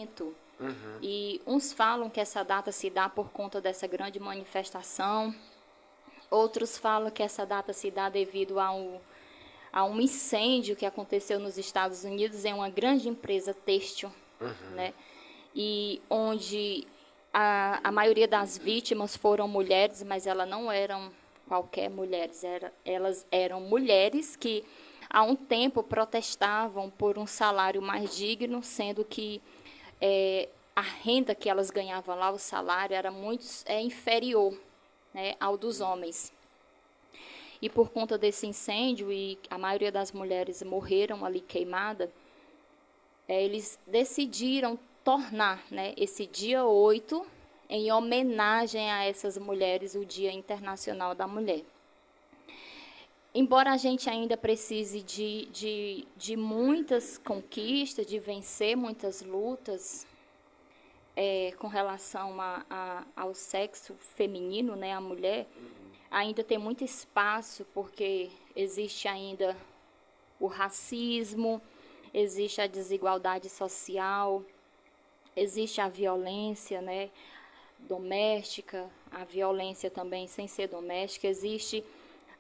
movimento. E uns falam que essa data se dá por conta dessa grande manifestação, outros falam que essa data se dá devido a um incêndio que aconteceu nos Estados Unidos em uma grande empresa têxtil, né? E onde a maioria das vítimas foram mulheres, mas elas não eram qualquer mulheres, elas eram mulheres que há um tempo protestavam por um salário mais digno, sendo que a renda que elas ganhavam lá, o salário, era muito inferior, né, ao dos homens. E por conta desse incêndio, e a maioria das mulheres morreram ali queimada, eles decidiram tornar, né, esse dia 8 em homenagem a essas mulheres, o Dia Internacional da Mulher. Embora a gente ainda precise de muitas conquistas, de vencer muitas lutas com relação ao sexo feminino, né, a mulher, ainda tem muito espaço, porque existe ainda o racismo, existe a desigualdade social, existe a violência, né, doméstica, a violência também sem ser doméstica, existe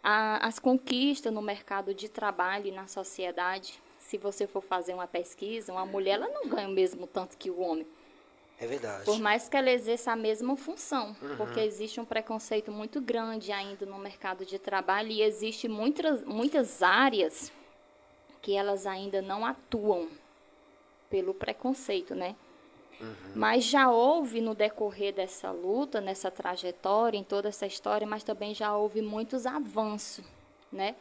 as conquistas no mercado de trabalho e na sociedade. Se você for fazer uma pesquisa, uma mulher ela não ganha o mesmo tanto que o homem. É verdade. Por mais que ela exerça a mesma função, porque existe um preconceito muito grande ainda no mercado de trabalho e existe muitas áreas que elas ainda não atuam pelo preconceito, né? Mas já houve no decorrer dessa luta, nessa trajetória, em toda essa história, mas também já houve muitos avanços, né?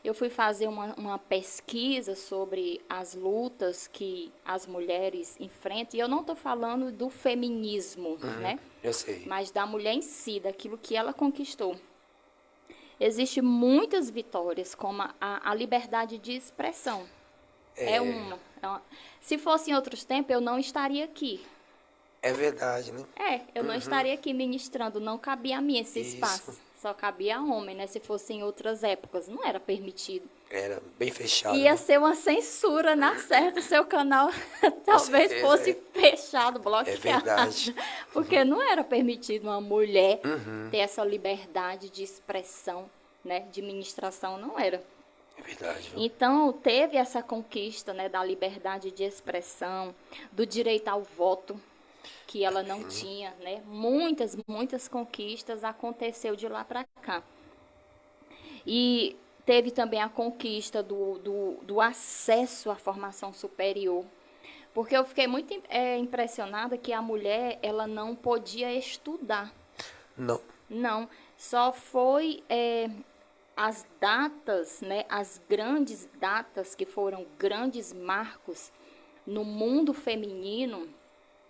Eu fui fazer uma pesquisa sobre as lutas que as mulheres enfrentam, e eu não estou falando do feminismo, né? Eu sei. Mas da mulher em si, daquilo que ela conquistou. Existem muitas vitórias, como a liberdade de expressão. É uma. Se fosse em outros tempos, eu não estaria aqui. É verdade, né? Eu não estaria aqui ministrando, não cabia a mim esse Isso. espaço. Só cabia a homem, né? Se fosse em outras épocas, não era permitido. Era bem fechado. Ia né? ser uma censura, na certa, o seu canal talvez certeza, fosse fechado, bloqueado. É verdade. Porque não era permitido uma mulher ter essa liberdade de expressão, né? De ministração, não era. É verdade. Viu? Então, teve essa conquista, né, da liberdade de expressão, do direito ao voto, que ela não tinha, né? Muitas conquistas aconteceu de lá para cá. E teve também a conquista do acesso à formação superior, porque eu fiquei muito impressionada que a mulher ela não podia estudar. Não. Não, só foi as datas, né, as grandes datas que foram grandes marcos no mundo feminino.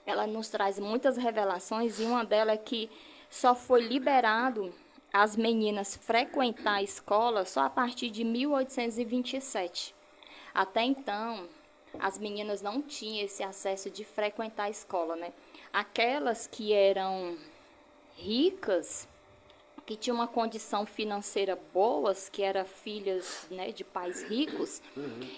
Ela nos traz muitas revelações e uma delas é que só foi liberado as meninas frequentar a escola só a partir de 1827. Até então, as meninas não tinham esse acesso de frequentar a escola, né? Aquelas que eram ricas, que tinham uma condição financeira boas, que eram filhas, né, de pais ricos,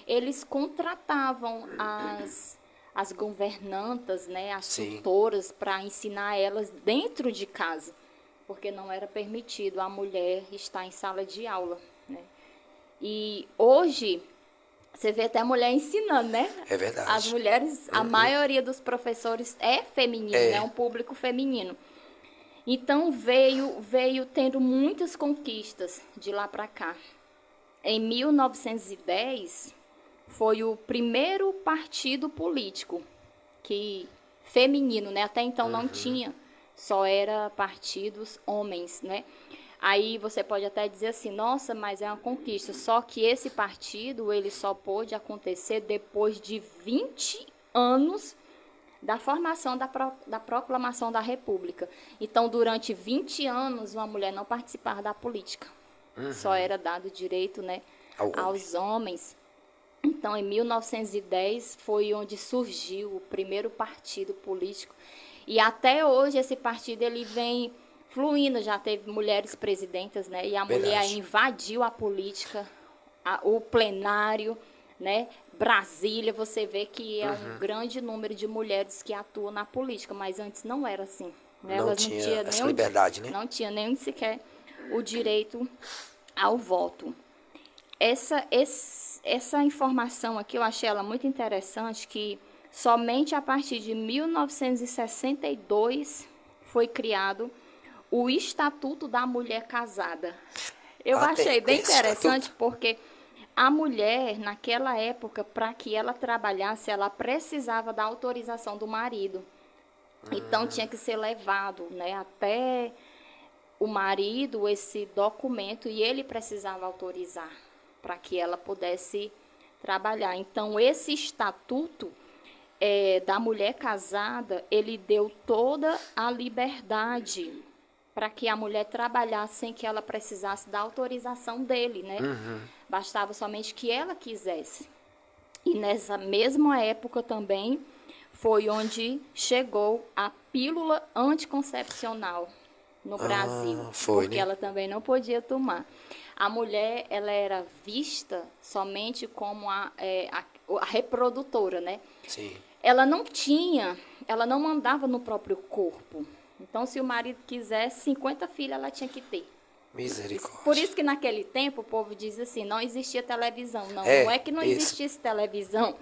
eles contratavam as governantas, né, as tutoras, para ensinar elas dentro de casa, porque não era permitido a mulher estar em sala de aula, né? E hoje você vê até a mulher ensinando, né? É verdade. As mulheres, a maioria dos professores é feminino, é um público feminino. Então veio tendo muitas conquistas de lá para cá. Em 1910 foi o primeiro partido político que feminino, né? Até então não tinha, só era partidos homens, né? Aí você pode até dizer assim, nossa, mas é uma conquista. Só que esse partido ele só pôde acontecer depois de 20 anos da formação da proclamação da República. Então, durante 20 anos, uma mulher não participava da política. Só era dado direito, né, aos homens. Então, em 1910, foi onde surgiu o primeiro partido político. E até hoje, esse partido ele vem fluindo. Já teve mulheres presidentas, né? E a mulher invadiu a política, o plenário, né? Brasília, você vê que é um grande número de mulheres que atuam na política, mas antes não era assim. Né? Não Elas tinha essa nem liberdade, né? não tinha nem sequer o direito ao voto. Essa informação aqui eu achei ela muito interessante, que somente a partir de 1962 foi criado o Estatuto da Mulher Casada. Eu achei bem interessante porque a mulher, naquela época, para que ela trabalhasse, ela precisava da autorização do marido. Então, tinha que ser levado, né, até o marido esse documento e ele precisava autorizar para que ela pudesse trabalhar. Então, esse estatuto da mulher casada, ele deu toda a liberdade para que a mulher trabalhasse sem que ela precisasse da autorização dele, né? Bastava somente que ela quisesse. E nessa mesma época também foi onde chegou a pílula anticoncepcional no Brasil, porque ela também não podia tomar. A mulher, ela era vista somente como a reprodutora, né? Sim. Ela não mandava no próprio corpo. Então, se o marido quisesse 50 filhos, ela tinha que ter. Misericórdia. Por isso que naquele tempo o povo diz assim, não existia televisão. Não é que não existisse televisão.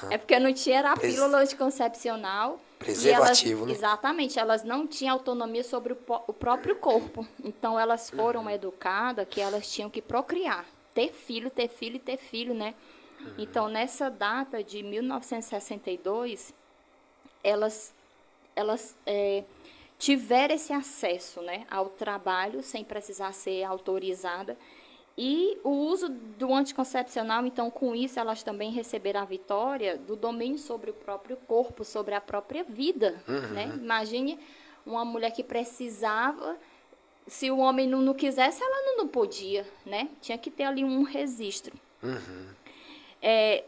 É porque não tinha a pílula anticoncepcional. Preservativo, né? Exatamente, elas não tinham autonomia sobre o próprio corpo. Então, elas foram educadas que elas tinham que procriar. Ter filho, né? Então, nessa data de 1962, elas tiveram esse acesso, né, ao trabalho sem precisar ser autorizada. E o uso do anticoncepcional, então, com isso, elas também receberam a vitória do domínio sobre o próprio corpo, sobre a própria vida. Né? Imagine uma mulher que precisava, se o homem não quisesse, ela não podia, né? Tinha que ter ali um registro.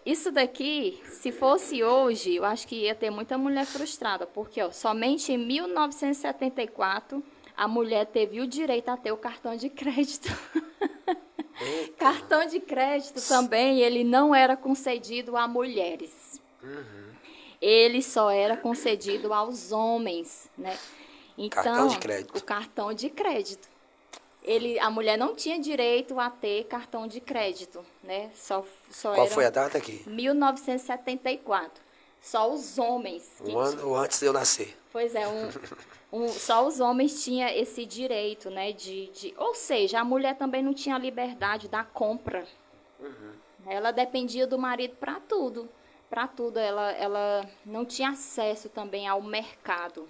Isso daqui, se fosse hoje, eu acho que ia ter muita mulher frustrada, porque somente em 1974 a mulher teve o direito a ter o cartão de crédito. Cartão de crédito também, ele não era concedido a mulheres. Ele só era concedido aos homens, né? Então, cartão de crédito. O cartão de crédito. A mulher não tinha direito a ter cartão de crédito, né? Qual foi a data aqui? 1974. Só os homens. Um ano antes de eu nascer. Pois é, só os homens tinham esse direito, né? Ou seja, a mulher também não tinha a liberdade da compra. Ela dependia do marido para tudo. Para tudo. Ela não tinha acesso também ao mercado.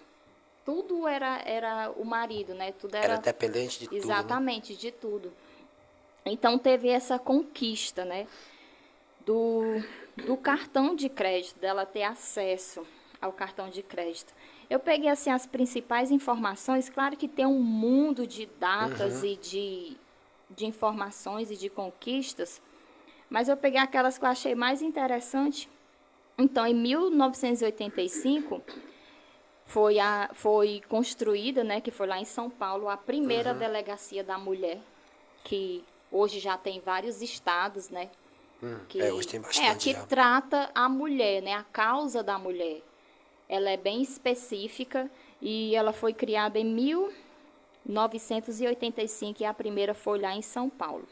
Tudo era o marido, né? Tudo era dependente de tudo. Exatamente, de tudo. Então, teve essa conquista, né? Do cartão de crédito, dela ter acesso ao cartão de crédito. Eu peguei, assim, as principais informações. Claro que tem um mundo de datas e de informações e de conquistas, mas eu peguei aquelas que eu achei mais interessante. Então, em 1985... Foi construída, né, que foi lá em São Paulo, a primeira delegacia da mulher, que hoje já tem vários estados, né? Hoje tem bastante. Que trata a mulher, né, a causa da mulher. Ela é bem específica e ela foi criada em 1985 e a primeira foi lá em São Paulo.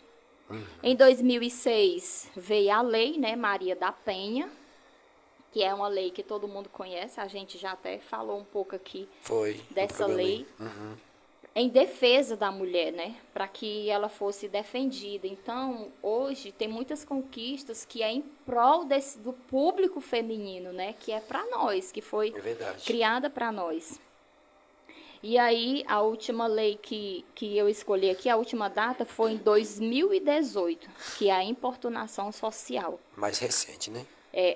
Em 2006 veio a lei, né, Maria da Penha, que é uma lei que todo mundo conhece, a gente já até falou um pouco aqui dessa lei, em defesa da mulher, né, para que ela fosse defendida. Então, hoje tem muitas conquistas que é em prol do público feminino, né, que é para nós, que foi criada para nós. E aí, a última lei que eu escolhi aqui, a última data, foi em 2018, que é a importunação social. Mais recente, né?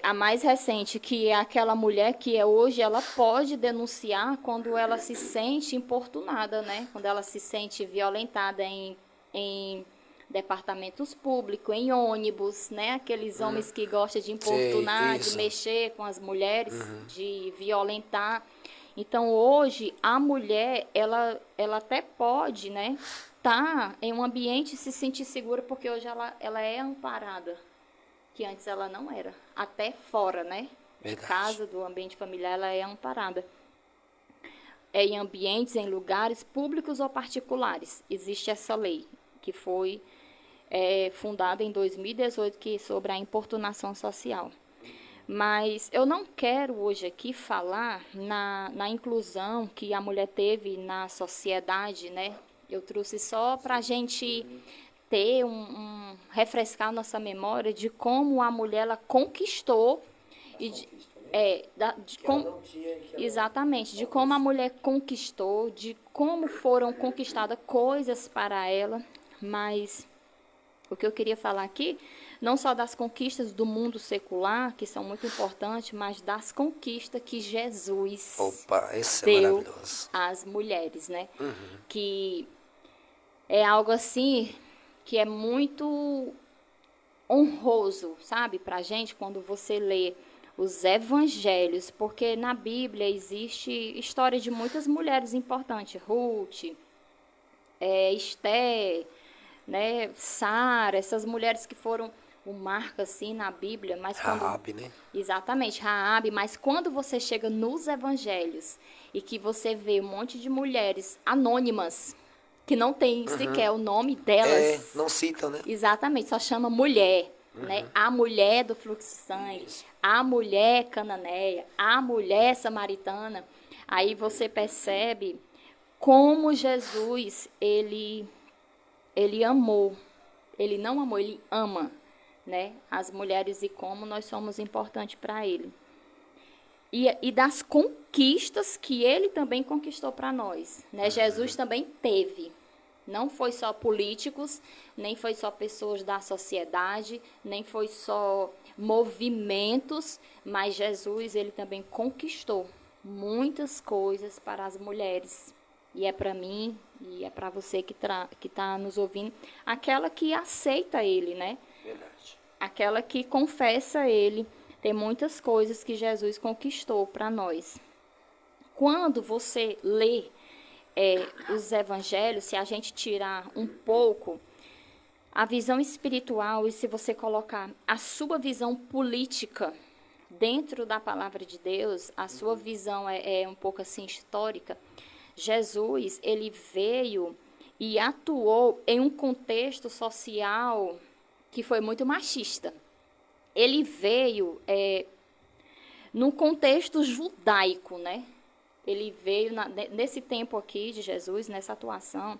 A mais recente, que é aquela mulher que hoje ela pode denunciar quando ela se sente importunada, né? Quando ela se sente violentada em departamentos públicos, em ônibus, né? Aqueles homens que gostam de importunar, de mexer com as mulheres, de violentar. Então, hoje, a mulher, ela até pode, né? Tá em um ambiente e se sentir segura, porque hoje ela é amparada. que antes ela não era. Até fora, né? Verdade. Casa, do ambiente familiar, ela é amparada. É em ambientes, em lugares públicos ou particulares. Existe essa lei, que foi fundada em 2018, que é sobre a importunação social. Mas eu não quero hoje aqui falar na inclusão que a mulher teve na sociedade, né? Eu trouxe só para a gente ter refrescar nossa memória de como a mulher ela conquistou e exatamente, de como a mulher conquistou, de como foram conquistadas coisas para ela, mas o que eu queria falar aqui, não só das conquistas do mundo secular, que são muito importantes, mas das conquistas que Jesus deu às mulheres, né? Que é algo assim que é muito honroso, sabe, pra gente, quando você lê os evangelhos, porque na Bíblia existe história de muitas mulheres importantes, Ruth, Esther, né, Sara, essas mulheres que foram um marco assim na Bíblia, mas Raabe, né? Exatamente, Raabe, mas quando você chega nos evangelhos e que você vê um monte de mulheres anônimas que não tem sequer o nome delas. Não citam, né? Exatamente, só chama mulher, né? A mulher do fluxo de sangue, a mulher cananeia, a mulher samaritana. Aí você percebe como Jesus, ele amou. Ele não amou, ele ama, né? As mulheres e como nós somos importantes para ele. E das conquistas que ele também conquistou para nós, né? Jesus também teve. Não foi só políticos, nem foi só pessoas da sociedade, nem foi só movimentos, mas Jesus, ele também conquistou muitas coisas para as mulheres. E é para mim, e é para você que está nos ouvindo, aquela que aceita ele, né? Verdade. Aquela que confessa ele. Tem muitas coisas que Jesus conquistou para nós. Quando você lê os evangelhos, se a gente tirar um pouco a visão espiritual e se você colocar a sua visão política dentro da palavra de Deus, a sua visão é um pouco assim histórica. Jesus, ele veio e atuou em um contexto social que foi muito machista. Ele veio num contexto judaico, né? Ele veio, nesse tempo aqui de Jesus, nessa atuação,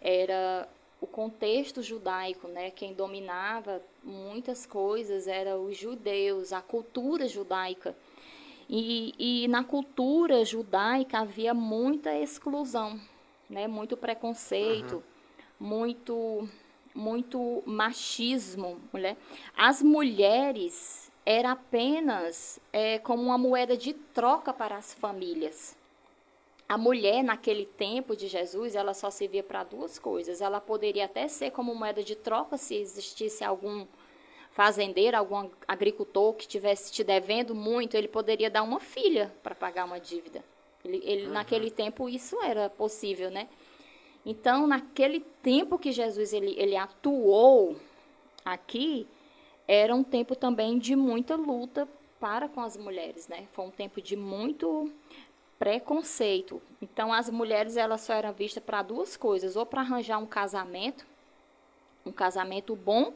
era o contexto judaico, né? Quem dominava muitas coisas eram os judeus, a cultura judaica. E na cultura judaica havia muita exclusão, né? Muito preconceito, muito machismo. Mulher. As mulheres era apenas como uma moeda de troca para as famílias. A mulher, naquele tempo de Jesus, ela só servia para duas coisas. Ela poderia até ser como moeda de troca se existisse algum fazendeiro, algum agricultor que estivesse te devendo muito, ele poderia dar uma filha para pagar uma dívida. Naquele tempo isso era possível, né? Então, naquele tempo que Jesus ele atuou aqui, era um tempo também de muita luta para com as mulheres, né? Foi um tempo de muito preconceito. Então, as mulheres elas só eram vistas para duas coisas, ou para arranjar um casamento bom,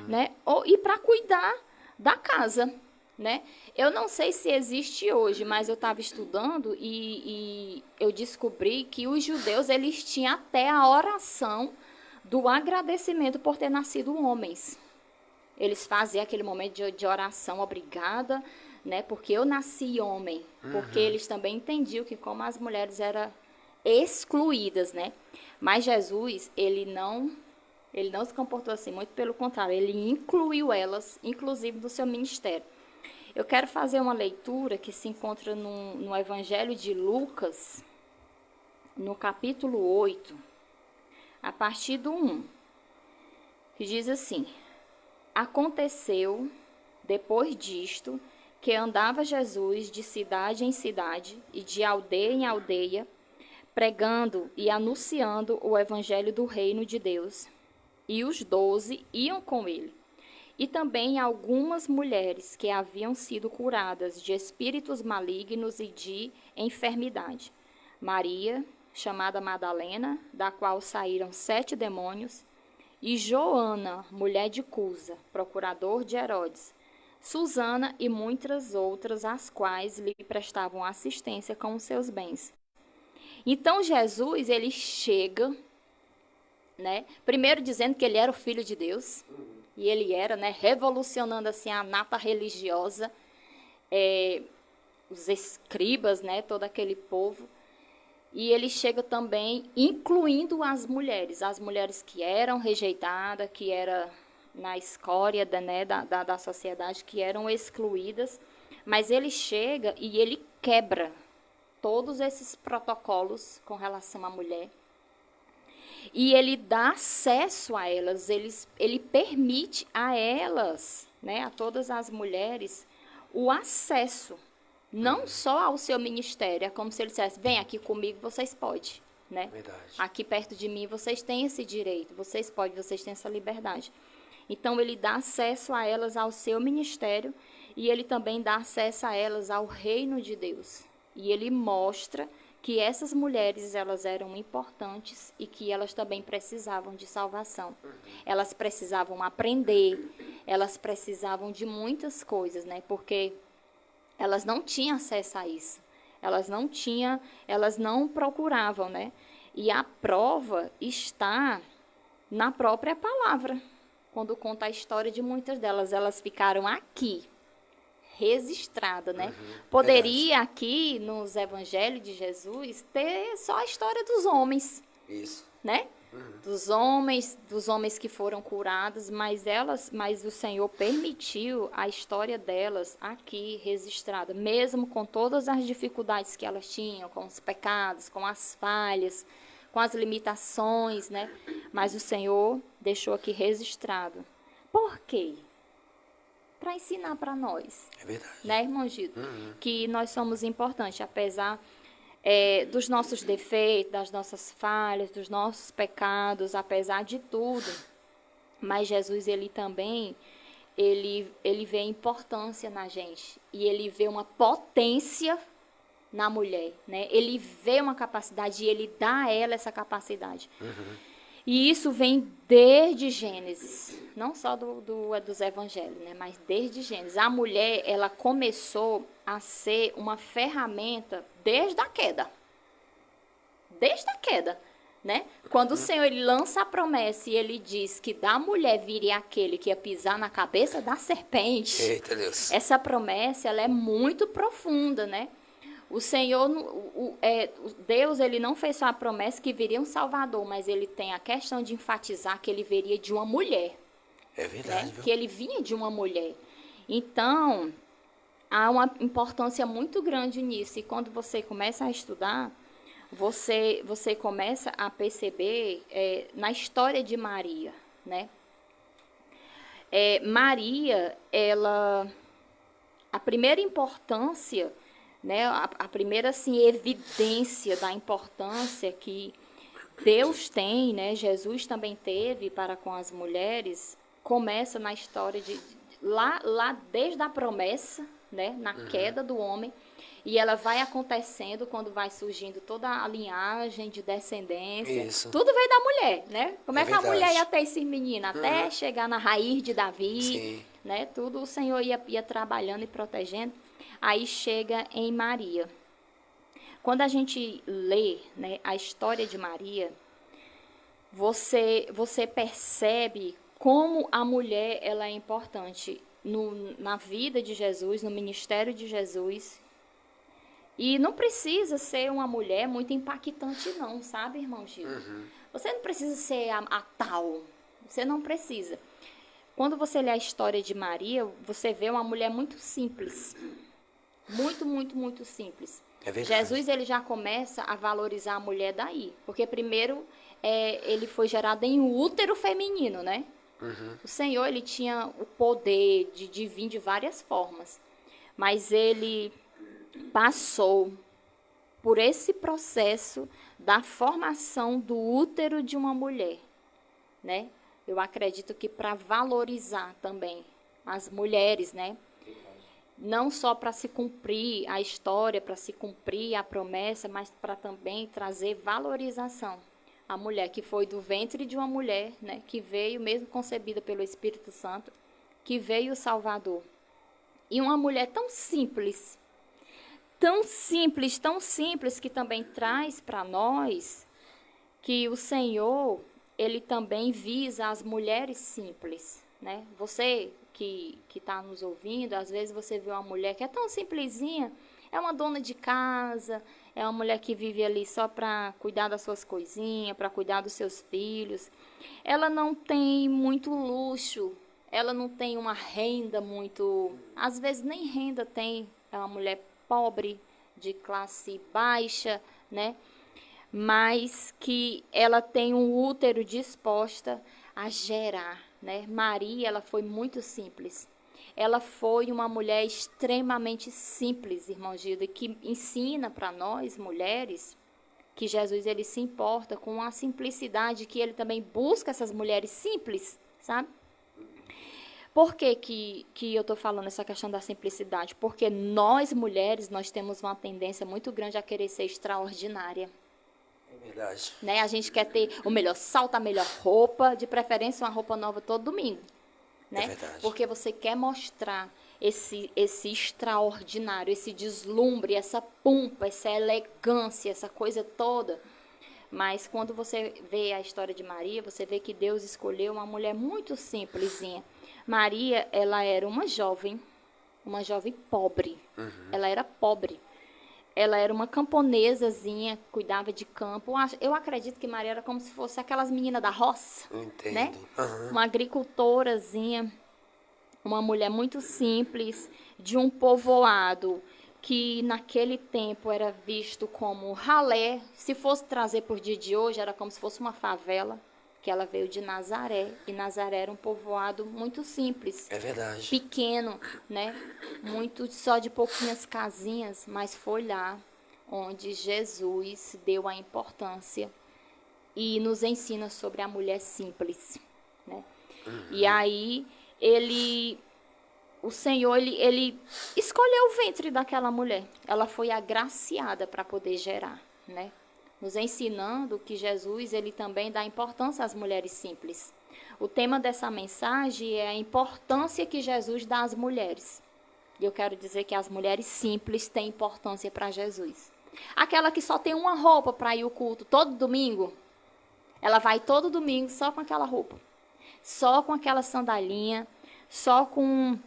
né? E para cuidar da casa, né? Eu não sei se existe hoje, mas eu estava estudando e eu descobri que os judeus eles tinham até a oração do agradecimento por ter nascido homens. Eles faziam aquele momento de oração, obrigada, né? Porque eu nasci homem. Porque eles também entendiam que como as mulheres eram excluídas, né? Mas Jesus, ele não se comportou assim, muito pelo contrário, ele incluiu elas, inclusive, no seu ministério. Eu quero fazer uma leitura que se encontra no Evangelho de Lucas, no capítulo 8, a partir do 1, que diz assim: Aconteceu, depois disto, que andava Jesus de cidade em cidade e de aldeia em aldeia, pregando e anunciando o evangelho do reino de Deus. E os 12 iam com ele. e também algumas mulheres que haviam sido curadas de espíritos malignos e de enfermidade. Maria, chamada Madalena, da qual saíram 7 demônios, e Joana, mulher de Cusa, procurador de Herodes, Susana e muitas outras, as quais lhe prestavam assistência com os seus bens. Então Jesus, ele chega, né, primeiro dizendo que ele era o Filho de Deus, e ele era, né, revolucionando assim a nata religiosa, os escribas, né, todo aquele povo. E ele chega também incluindo as mulheres que eram rejeitadas, que eram na escória da sociedade, que eram excluídas. Mas ele chega e ele quebra todos esses protocolos com relação à mulher. E ele dá acesso a elas, ele permite a elas, né, a todas as mulheres, o acesso, não só ao seu ministério, é como se ele dissesse, vem aqui comigo, vocês podem, né? Verdade. Aqui perto de mim, vocês têm esse direito, vocês podem, vocês têm essa liberdade. Então, ele dá acesso a elas ao seu ministério e ele também dá acesso a elas ao reino de Deus. E ele mostra que essas mulheres, elas eram importantes e que elas também precisavam de salvação. Elas precisavam aprender, elas precisavam de muitas coisas, né? Porque elas não tinham acesso a isso. Elas não procuravam, né? E a prova está na própria palavra. Quando conta a história de muitas delas, elas ficaram aqui, registrada, né? Poderia aqui nos evangelhos de Jesus ter só a história dos homens. Isso. Né? Dos homens que foram curados, mas o Senhor permitiu a história delas aqui registrada, mesmo com todas as dificuldades que elas tinham, com os pecados, com as falhas, com as limitações, né? Mas o Senhor deixou aqui registrado. Por quê? Para ensinar para nós. É verdade. Né, irmão Gildo? Que nós somos importantes, apesar dos nossos defeitos, das nossas falhas, dos nossos pecados, apesar de tudo. Mas Jesus, ele também, ele vê importância na gente. E ele vê uma potência na mulher, né? Ele vê uma capacidade e ele dá a ela essa capacidade. E isso vem desde Gênesis, não só dos evangelhos, né? Mas desde Gênesis. A mulher, ela começou a ser uma ferramenta desde a queda. Desde a queda, né? Quando o Senhor ele lança a promessa e ele diz que da mulher viria aquele que ia pisar na cabeça da serpente. Eita Deus. Essa promessa, ela é muito profunda, né? O Senhor, Deus, ele não fez só a promessa que viria um Salvador, mas ele tem a questão de enfatizar que ele viria de uma mulher. É verdade, né? Que ele vinha de uma mulher. Então, há uma importância muito grande nisso. E quando você começa a estudar, você começa a perceber na história de Maria, né? Maria, a primeira importância, né, a primeira assim, evidência da importância que Deus tem, né, Jesus também teve para com as mulheres, começa na história lá desde a promessa, né, na queda do homem, e ela vai acontecendo quando vai surgindo toda a linhagem de descendência. Isso. Tudo veio da mulher, né? Como é que verdade. a mulher ia ter esse menino? Até chegar na raiz de Davi, Sim. né? Tudo o Senhor ia trabalhando e protegendo. Aí chega em Maria. Quando a gente lê, né, a história de Maria, você percebe como a mulher ela é importante na vida de Jesus, no ministério de Jesus. E não precisa ser uma mulher muito impactante não, sabe, irmão Gil? Você não precisa ser a tal, você não precisa. Quando você lê a história de Maria, você vê uma mulher muito simples. Muito, muito, muito simples. É verdade. Jesus ele já começa a valorizar a mulher daí. Porque primeiro ele foi gerado em útero feminino, né? O Senhor ele tinha o poder de vir de várias formas. Mas ele passou por esse processo da formação do útero de uma mulher, né? Eu acredito que para valorizar também as mulheres, né? Não só para se cumprir a história, para se cumprir a promessa, mas para também trazer valorização. A mulher que foi do ventre de uma mulher, né? Que veio, mesmo concebida pelo Espírito Santo, que veio o Salvador. E uma mulher tão simples, que também traz para nós que o Senhor, ele também visa as mulheres simples, né? Você que está nos ouvindo, às vezes você vê uma mulher que é tão simplesinha, é uma dona de casa, é uma mulher que vive ali só para cuidar das suas coisinhas, para cuidar dos seus filhos. Ela não tem muito luxo, ela não tem uma renda muito... Às vezes nem renda tem, é uma mulher pobre, de classe baixa, né? Mas que ela tem um útero disposta a gerar, né? Maria, ela foi muito simples. Ela foi uma mulher extremamente simples, irmão Gildo, e que ensina para nós, mulheres, que Jesus ele se importa com a simplicidade, que ele também busca essas mulheres simples, sabe? Por que eu estou falando essa questão da simplicidade? Porque nós, mulheres, nós temos uma tendência muito grande a querer ser extraordinária. É verdade. Né? A gente quer ter o melhor salto, a melhor roupa, de preferência uma roupa nova todo domingo. Né? É verdade. Porque você quer mostrar esse extraordinário, esse deslumbre, essa pompa, essa elegância, essa coisa toda. Mas quando você vê a história de Maria, você vê que Deus escolheu uma mulher muito simplesinha. Maria, ela era uma jovem pobre. Uhum. Ela era pobre. Ela era uma camponesazinha, cuidava de campo. Eu acredito que Maria era como se fosse aquelas meninas da roça. Entendo. Né? Uhum. Uma agricultorazinha, uma mulher muito simples, de um povoado que naquele tempo era visto como ralé. Se fosse trazer por dia de hoje, era como se fosse uma favela, que ela veio de Nazaré, e Nazaré era um povoado muito simples. É verdade. Pequeno, né? Muito só de pouquinhas casinhas, mas foi lá onde Jesus deu a importância e nos ensina sobre a mulher simples, né? Uhum. E aí o Senhor, ele escolheu o ventre daquela mulher. Ela foi agraciada para poder gerar, né? Nos ensinando que Jesus, ele também dá importância às mulheres simples. O tema dessa mensagem é a importância que Jesus dá às mulheres. E eu quero dizer que as mulheres simples têm importância para Jesus. Aquela que só tem uma roupa para ir ao culto todo domingo, ela vai todo domingo só com aquela roupa. Só com aquela sandalinha, só com...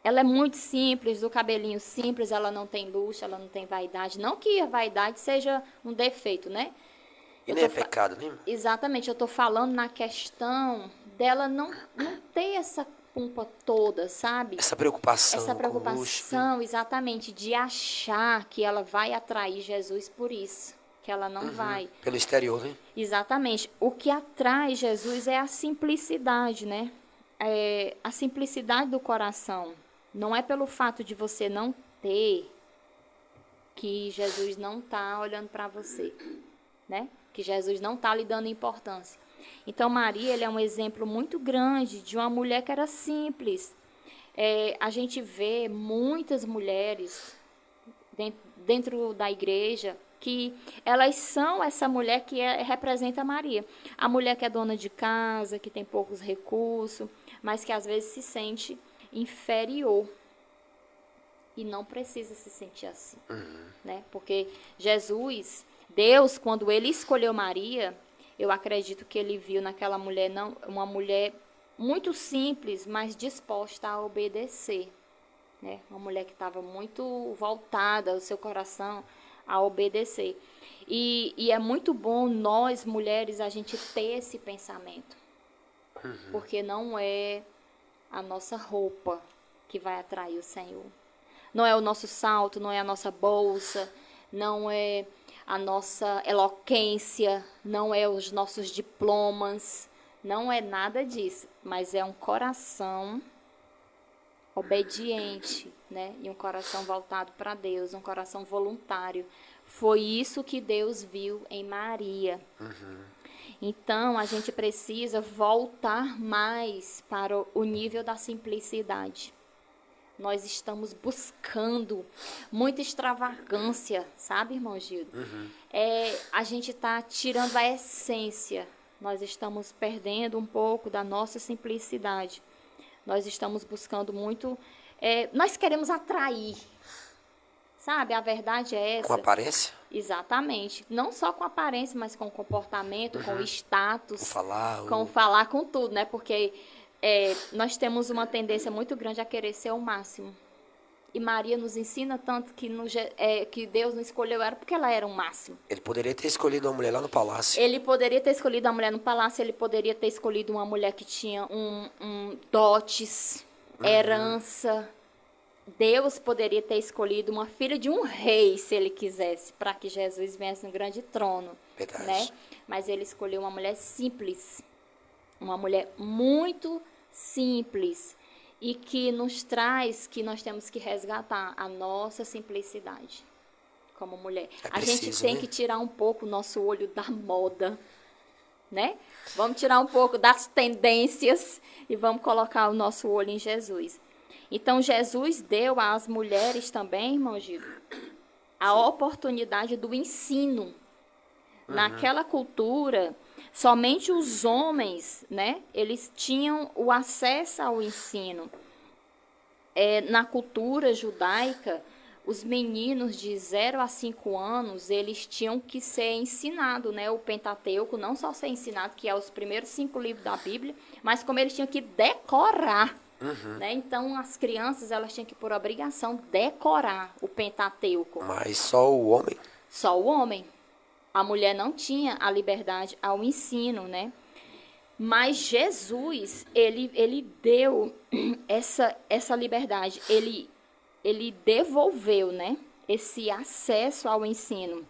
Ela é muito simples, do cabelinho simples, ela não tem luxo, ela não tem vaidade. Não que a vaidade seja um defeito, né? E nem é pecado, né? Exatamente, eu estou falando na questão dela não ter essa pompa toda, sabe? Essa preocupação. Essa preocupação, com luxo. exatamente, de achar que ela vai atrair Jesus por isso. Que ela não vai. Pelo exterior, né? Exatamente. O que atrai Jesus é a simplicidade, né? A simplicidade do coração. Não é pelo fato de você não ter que Jesus não está olhando para você, né? Que Jesus não está lhe dando importância. Então, Maria, ele é um exemplo muito grande de uma mulher que era simples. A gente vê muitas mulheres dentro da igreja que elas são essa mulher que representa Maria. A mulher que é dona de casa, que tem poucos recursos, mas que às vezes se sente inferior. E não precisa se sentir assim. Né? Porque Jesus, Deus, quando ele escolheu Maria, eu acredito que ele viu naquela mulher uma mulher muito simples, mas disposta a obedecer. Né? Uma mulher que estava muito voltada, o seu coração, a obedecer. E é muito bom nós, mulheres, a gente ter esse pensamento. Porque não é a nossa roupa que vai atrair o Senhor. Não é o nosso salto, não é a nossa bolsa, não é a nossa eloquência, não é os nossos diplomas, não é nada disso, mas é um coração obediente, né? E um coração voltado para Deus, um coração voluntário. Foi isso que Deus viu em Maria. Então, a gente precisa voltar mais para o nível da simplicidade. Nós estamos buscando muita extravagância, sabe, irmão Gildo? A gente está tirando a essência. Nós estamos perdendo um pouco da nossa simplicidade. Nós estamos buscando muito... nós queremos atrair. Sabe, a verdade é essa. Com aparência? Exatamente. Não só com aparência, mas com comportamento, com status. Com falar. Com tudo, né? Porque nós temos uma tendência muito grande a querer ser o máximo. E Maria nos ensina tanto que Deus não escolheu ela porque ela era o máximo. Ele poderia ter escolhido uma mulher lá no palácio. Ele poderia ter escolhido uma mulher no palácio, ele poderia ter escolhido uma mulher que tinha dotes, herança. Deus poderia ter escolhido uma filha de um rei, se ele quisesse, para que Jesus viesse no grande trono. Verdade. Né? Mas ele escolheu uma mulher simples, uma mulher muito simples, e que nos traz que nós temos que resgatar a nossa simplicidade como mulher. A gente tem que tirar um pouco o nosso olho da moda, né? Vamos tirar um pouco das tendências e vamos colocar o nosso olho em Jesus. Então, Jesus deu às mulheres também, irmão Gildo, a oportunidade do ensino. Naquela cultura, somente os homens, né, eles tinham o acesso ao ensino. Na cultura judaica, os meninos de 0 a 5 anos, eles tinham que ser ensinados, né, o Pentateuco, não só ser ensinado, que é os primeiros 5 livros da Bíblia, mas como eles tinham que decorar. Né? Então, as crianças, elas tinham que, por obrigação, decorar o Pentateuco. Mas só o homem? Só o homem. A mulher não tinha a liberdade ao ensino, né? Mas Jesus, ele deu essa liberdade. Ele devolveu, né, esse acesso ao ensino.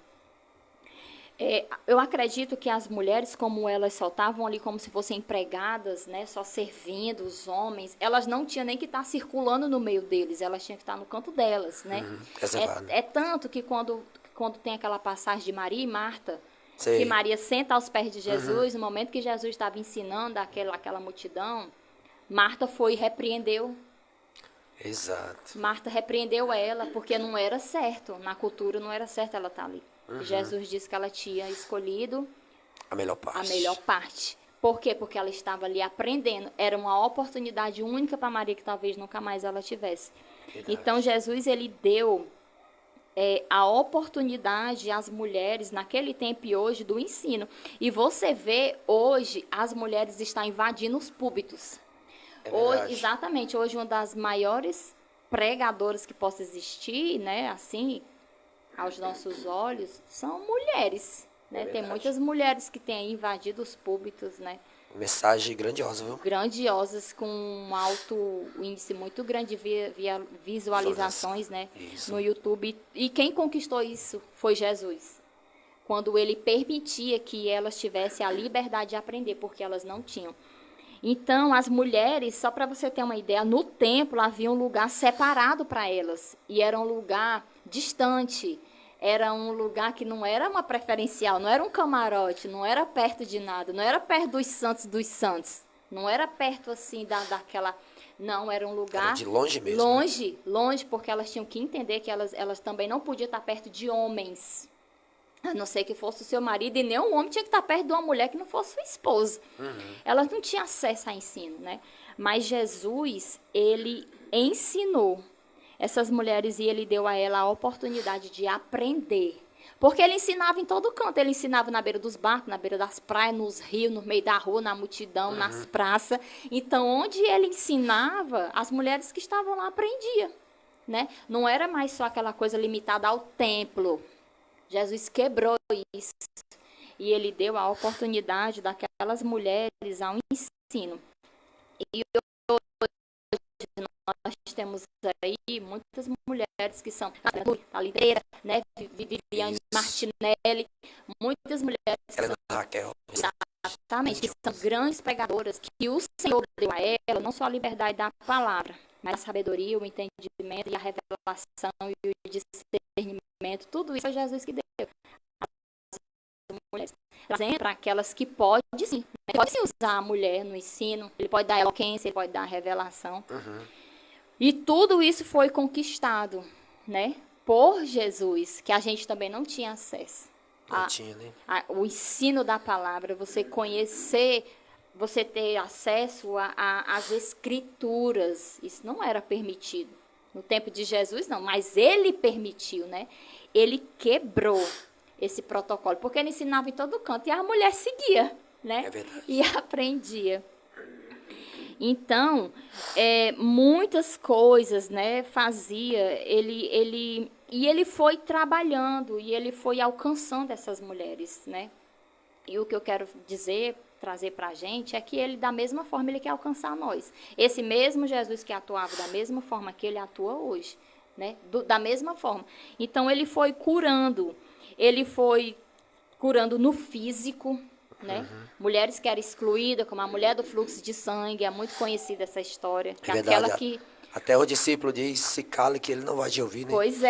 Eu acredito que as mulheres, como elas só estavam ali como se fossem empregadas, né, só servindo os homens, elas não tinham nem que estar circulando no meio deles, elas tinham que estar no canto delas, né? É tanto que quando tem aquela passagem de Maria e Marta, que Maria senta aos pés de Jesus, no momento que Jesus estava ensinando aquela multidão, Marta foi e repreendeu. Exato. Marta repreendeu ela, porque não era certo, na cultura não era certo ela estar ali. Jesus disse que ela tinha escolhido a melhor parte. A melhor parte. Por quê? Porque ela estava ali aprendendo. Era uma oportunidade única para Maria que talvez nunca mais ela tivesse. Verdade. Então, Jesus, ele deu a oportunidade às mulheres, naquele tempo e hoje, do ensino. E você vê, hoje, as mulheres estão invadindo os púlpitos. Hoje, exatamente. Hoje, uma das maiores pregadoras que possa existir, né, assim, aos nossos olhos, são mulheres, né? Tem muitas mulheres que têm invadido os púlpitos, né? Mensagem grandiosa, viu? Grandiosas, com um alto índice muito grande de visualizações, né? No YouTube. E quem conquistou isso foi Jesus. Quando ele permitia que elas tivessem a liberdade de aprender, porque elas não tinham. Então, as mulheres, só para você ter uma ideia, no templo havia um lugar separado para elas. E era um lugar distante. Era um lugar que não era uma preferencial, não era um camarote, não era perto de nada, não era perto dos santos. Não era perto, assim, daquela... Não, era um lugar... Era de longe mesmo. Longe, porque elas tinham que entender que elas também não podiam estar perto de homens. A não ser que fosse o seu marido, e nenhum homem tinha que estar perto de uma mulher que não fosse sua esposa. Elas não tinham acesso a ensino, né? Mas Jesus, ele ensinou essas mulheres e ele deu a ela a oportunidade de aprender. Porque ele ensinava em todo canto. Ele ensinava na beira dos barcos, na beira das praias, nos rios, no meio da rua, na multidão, nas praças. Então, onde ele ensinava, as mulheres que estavam lá aprendiam, né? Não era mais só aquela coisa limitada ao templo. Jesus quebrou isso. E ele deu a oportunidade daquelas mulheres ao ensino. E hoje nós temos aí muitas mulheres que são a Lideira, né? Viviane Martinelli, muitas mulheres exatamente, que são grandes pregadoras, que o Senhor deu a ela não só a liberdade da palavra, Mas a sabedoria, o entendimento e a revelação e o discernimento, tudo isso foi Jesus que deu. As mulheres, trazendo para aquelas que pode sim. Né? Pode sim usar a mulher no ensino, ele pode dar eloquência, ele pode dar revelação. E tudo isso foi conquistado, né? Por Jesus, que a gente também não tinha acesso. Não tinha, né? O ensino da palavra, você conhecer, você ter acesso às escrituras, isso não era permitido. No tempo de Jesus, não, mas ele permitiu, né? Ele quebrou esse protocolo, porque ele ensinava em todo canto e a mulher seguia, né? É verdade. E aprendia. Então, muitas coisas, né, fazia, ele foi trabalhando, e ele foi alcançando essas mulheres, né? E o que eu quero dizer, trazer para a gente, é que ele, da mesma forma, ele quer alcançar nós. Esse mesmo Jesus que atuava da mesma forma que ele atua hoje, né? Da mesma forma. Então, ele foi curando no físico, né? Mulheres que eram excluídas, como a mulher do fluxo de sangue, é muito conhecida essa história. Que É aquela verdade. que, Até o discípulo diz, se cale que ele não vai te ouvir, né? pois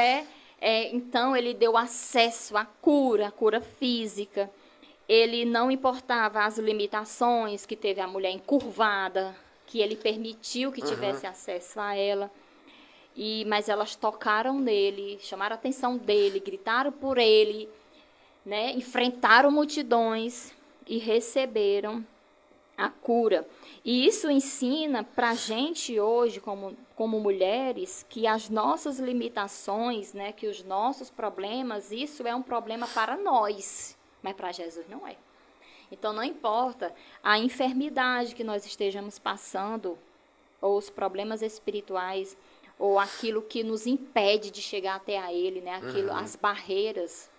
então ele deu acesso à cura física. Ele não importava as limitações que teve a mulher encurvada, que ele permitiu que tivesse acesso a ela. Mas elas tocaram nele, chamaram a atenção dele, gritaram por ele, né? Enfrentaram multidões e receberam a cura. E isso ensina para a gente hoje, como mulheres, que as nossas limitações, né, que os nossos problemas, isso é um problema para nós, mas para Jesus não é. Então, não importa a enfermidade que nós estejamos passando, ou os problemas espirituais, ou aquilo que nos impede de chegar até a Ele, né, as barreiras,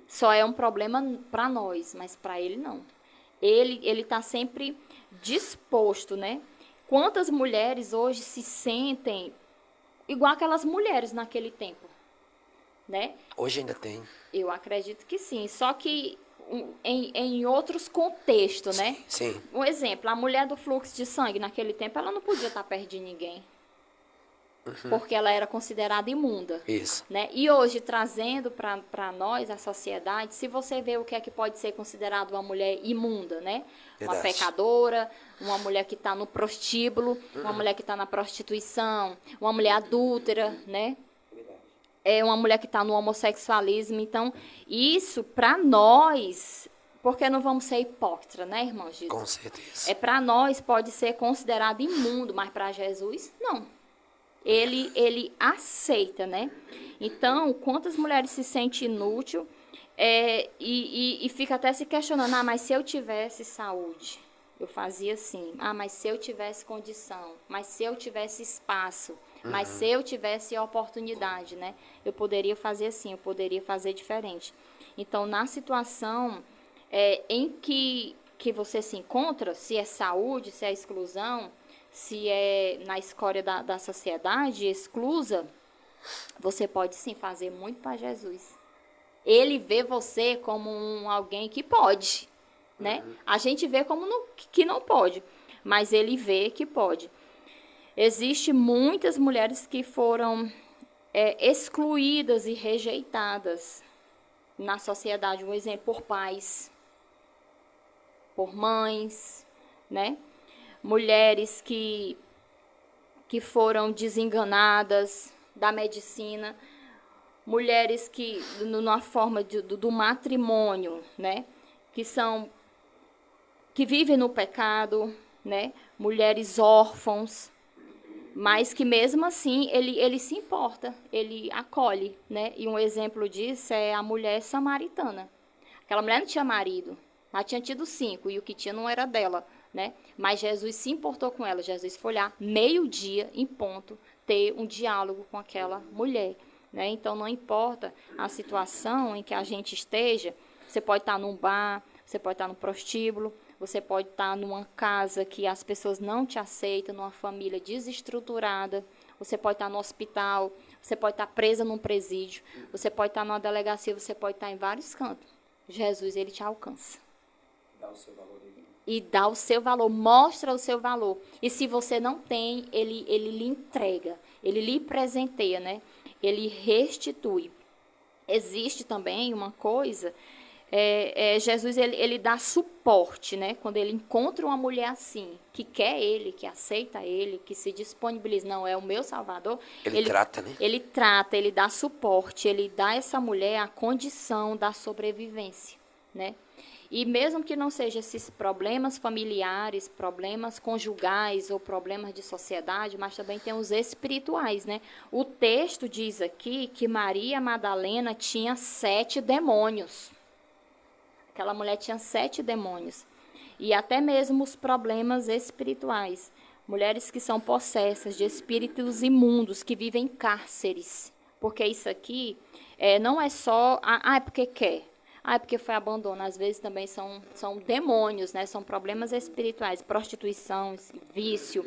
só é um problema para nós, mas para Ele não. Ele está sempre disposto, né? Quantas mulheres hoje se sentem igual aquelas mulheres naquele tempo, né? Hoje ainda tem. Eu acredito que sim, só que em outros contextos, né? Sim. Um exemplo, a mulher do fluxo de sangue naquele tempo, ela não podia estar perto de ninguém. Porque ela era considerada imunda. Isso. Né? E hoje, trazendo para nós, a sociedade, se você vê o que é que pode ser considerado uma mulher imunda, né? Uma pecadora, uma mulher que está no prostíbulo, uma mulher que está na prostituição, uma mulher adúltera, né? É uma mulher que está no homossexualismo. Então, isso, para nós, porque não vamos ser hipócritas, né, irmão Jesus? Com certeza. Para nós pode ser considerado imundo, mas para Jesus, não. Ele aceita, né? Então, quantas mulheres se sentem inútil e fica até se questionando, mas se eu tivesse saúde, eu fazia assim, mas se eu tivesse condição, mas se eu tivesse espaço, mas se eu tivesse oportunidade, né? Eu poderia fazer assim, eu poderia fazer diferente. Então, na situação em que você se encontra, se é saúde, se é exclusão, se é na escória da sociedade, exclusa, você pode sim fazer muito para Jesus. Ele vê você como alguém que pode, né? A gente vê como que não pode, mas ele vê que pode. Existem muitas mulheres que foram excluídas e rejeitadas na sociedade. Um exemplo, por pais, por mães, né? Mulheres que foram desenganadas da medicina, mulheres que, na forma do matrimônio, né, que vivem no pecado, né, mulheres órfãos, mas que mesmo assim ele se importa, ele acolhe, né, e um exemplo disso é a mulher samaritana. Aquela mulher não tinha marido, ela tinha tido 5 e o que tinha não era dela, né? Mas Jesus se importou com ela. Jesus foi lá, meio-dia, em ponto, ter um diálogo com aquela mulher, né? Então, não importa a situação em que a gente esteja, você pode estar num bar, você pode estar no prostíbulo, você pode estar numa casa que as pessoas não te aceitam, numa família desestruturada, você pode estar no hospital, você pode estar presa num presídio, você pode estar numa delegacia, você pode estar em vários cantos. Jesus, ele te alcança. Dá o seu valor aí. e dá o seu valor, mostra o seu valor. E se você não tem, ele lhe entrega, ele lhe presenteia, né? Ele restitui. Existe também uma coisa, Jesus ele dá suporte, né? Quando ele encontra uma mulher assim, que quer ele, que aceita ele, que se disponibiliza, não é o meu Salvador. Ele trata, né? Ele trata, ele dá suporte, ele dá a essa mulher a condição da sobrevivência, né? E mesmo que não sejam esses problemas familiares, problemas conjugais ou problemas de sociedade, mas também tem os espirituais, né? O texto diz aqui que Maria Madalena tinha 7 demônios. Aquela mulher tinha 7 demônios. E até mesmo os problemas espirituais. Mulheres que são possessas de espíritos imundos, que vivem em cárceres. Porque isso aqui não é só... é porque quer. É porque foi abandono. Às vezes também são demônios, né? São problemas espirituais. Prostituição, vício,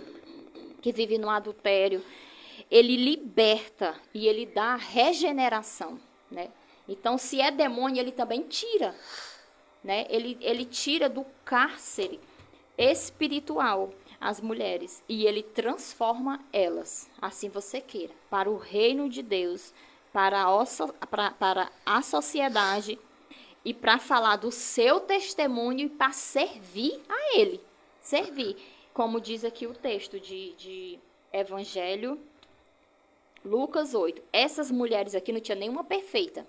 que vive no adultério. Ele liberta e ele dá regeneração, né? Então, se é demônio, ele também tira, né? Ele tira do cárcere espiritual as mulheres e ele transforma elas, assim você queira, para o reino de Deus, para a sociedade e para falar do seu testemunho e para servir a ele. Servir, como diz aqui o texto de Evangelho, Lucas 8. Essas mulheres aqui não tinha nenhuma perfeita.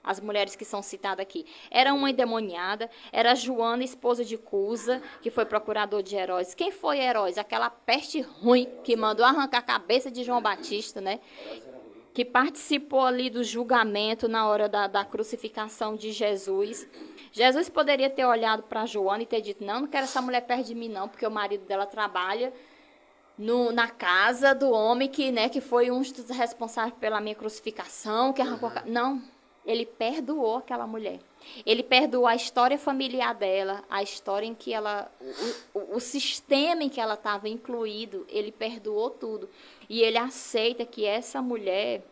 As mulheres que são citadas aqui. Era uma endemoniada, era Joana, esposa de Cusa, que foi procurador de Herodes. Quem foi Herodes? Aquela peste ruim que mandou arrancar a cabeça de João Batista, né? Que participou ali do julgamento na hora da crucificação de Jesus. Jesus poderia ter olhado para Joana e ter dito, não quero essa mulher perto de mim não, porque o marido dela trabalha na casa do homem que foi um dos responsáveis pela minha crucificação, que arrancou... Não, ele perdoou aquela mulher. Ele perdoou a história familiar dela, a história em que ela... O sistema em que ela estava incluído, ele perdoou tudo. E ele aceita que essa mulher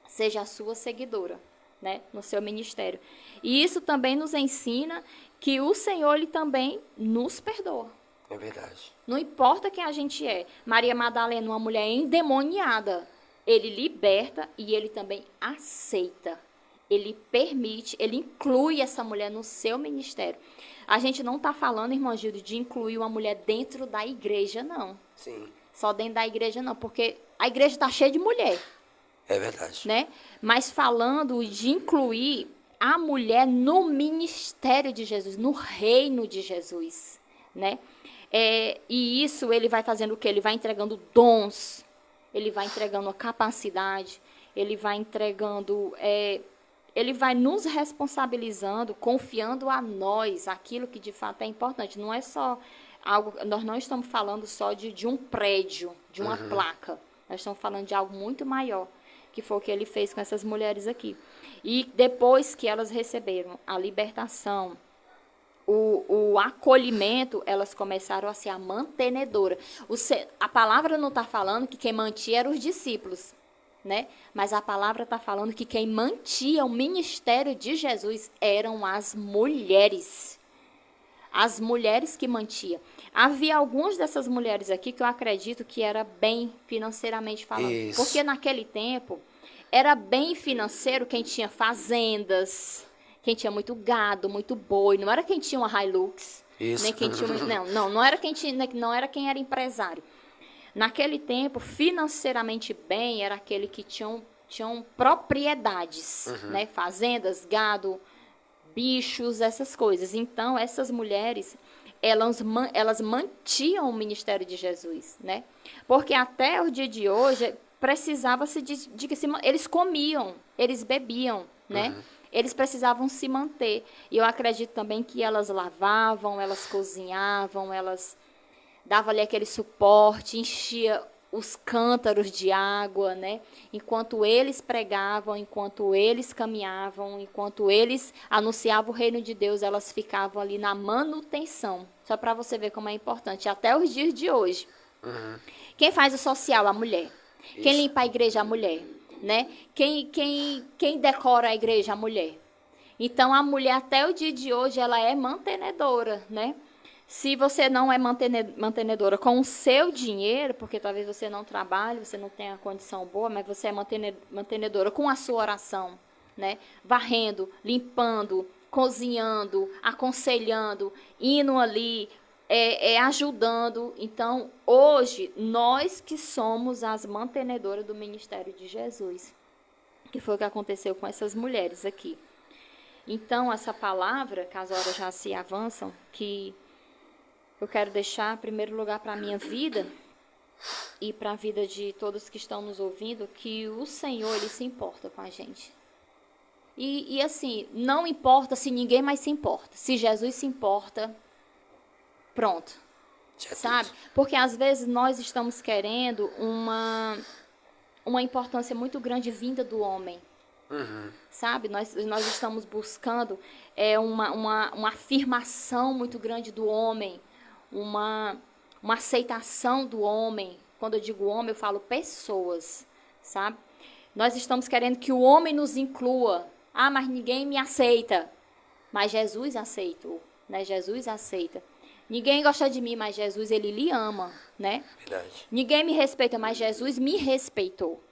seja a sua seguidora, né, no seu ministério. E isso também nos ensina que o Senhor, ele também nos perdoa. É verdade. Não importa quem a gente é. Maria Madalena, uma mulher endemoniada, ele liberta e ele também aceita. Ele permite, ele inclui essa mulher no seu ministério. A gente não está falando, irmão Gildo, de incluir uma mulher dentro da igreja, não. Sim. Só dentro da igreja, não, porque a igreja está cheia de mulher. É verdade. Né? Mas falando de incluir a mulher no ministério de Jesus, no reino de Jesus, né? E isso ele vai fazendo o quê? Ele vai entregando dons, ele vai entregando a capacidade, ele vai entregando... ele vai nos responsabilizando, confiando a nós aquilo que de fato é importante. Não é só algo... Nós não estamos falando só de um prédio, de uma placa. Nós estamos falando de algo muito maior, que foi o que ele fez com essas mulheres aqui. E depois que elas receberam a libertação, o acolhimento, elas começaram a ser a mantenedora. A palavra não está falando que quem mantinha eram os discípulos, né? Mas a palavra está falando que quem mantinha o ministério de Jesus eram as mulheres. As mulheres que mantinham. Havia algumas dessas mulheres aqui que eu acredito que era bem financeiramente falando. Isso. Porque naquele tempo era bem financeiro quem tinha fazendas, quem tinha muito gado, muito boi. Não era quem tinha uma Hilux. Isso. Nem quem tinha não era quem tinha, não era quem era empresário. Naquele tempo, financeiramente bem, era aquele que tinham propriedades, né? Fazendas, gado, bichos, essas coisas. Então, essas mulheres, elas mantinham o ministério de Jesus, né? Porque até o dia de hoje, precisava-se de que eles comiam, eles bebiam, né? Eles precisavam se manter. E eu acredito também que elas lavavam, elas cozinhavam, elas davam ali aquele suporte, enchia os cântaros de água, né? Enquanto eles pregavam, enquanto eles caminhavam, enquanto eles anunciavam o reino de Deus, elas ficavam ali na manutenção. Só para você ver como é importante, até os dias de hoje. Quem faz o social? A mulher. Isso. Quem limpa a igreja? A mulher. Né? Quem decora a igreja? A mulher. Então, a mulher, até o dia de hoje, ela é mantenedora, né? Se você não é mantenedora com o seu dinheiro, porque talvez você não trabalhe, você não tenha condição boa, mas você é mantenedora com a sua oração, né? Varrendo, limpando, cozinhando, aconselhando, indo ali, ajudando. Então, hoje, nós que somos as mantenedoras do ministério de Jesus, que foi o que aconteceu com essas mulheres aqui. Então, essa palavra, que as horas já se avançam, que eu quero deixar, em primeiro lugar, para a minha vida e para a vida de todos que estão nos ouvindo, que o Senhor, Ele se importa com a gente. E assim, não importa se ninguém mais se importa. Se Jesus se importa, pronto. Sabe? Porque às vezes nós estamos querendo uma importância muito grande vinda do homem. Uhum. Sabe? Nós estamos buscando uma afirmação muito grande do homem, uma aceitação do homem. Quando eu digo homem, eu falo pessoas, sabe? Nós estamos querendo que o homem nos inclua. Ah, mas ninguém me aceita. Mas Jesus aceitou, né? Jesus aceita. Ninguém gosta de mim, mas Jesus, Ele lhe ama, né? Verdade. Ninguém me respeita, mas Jesus me respeitou.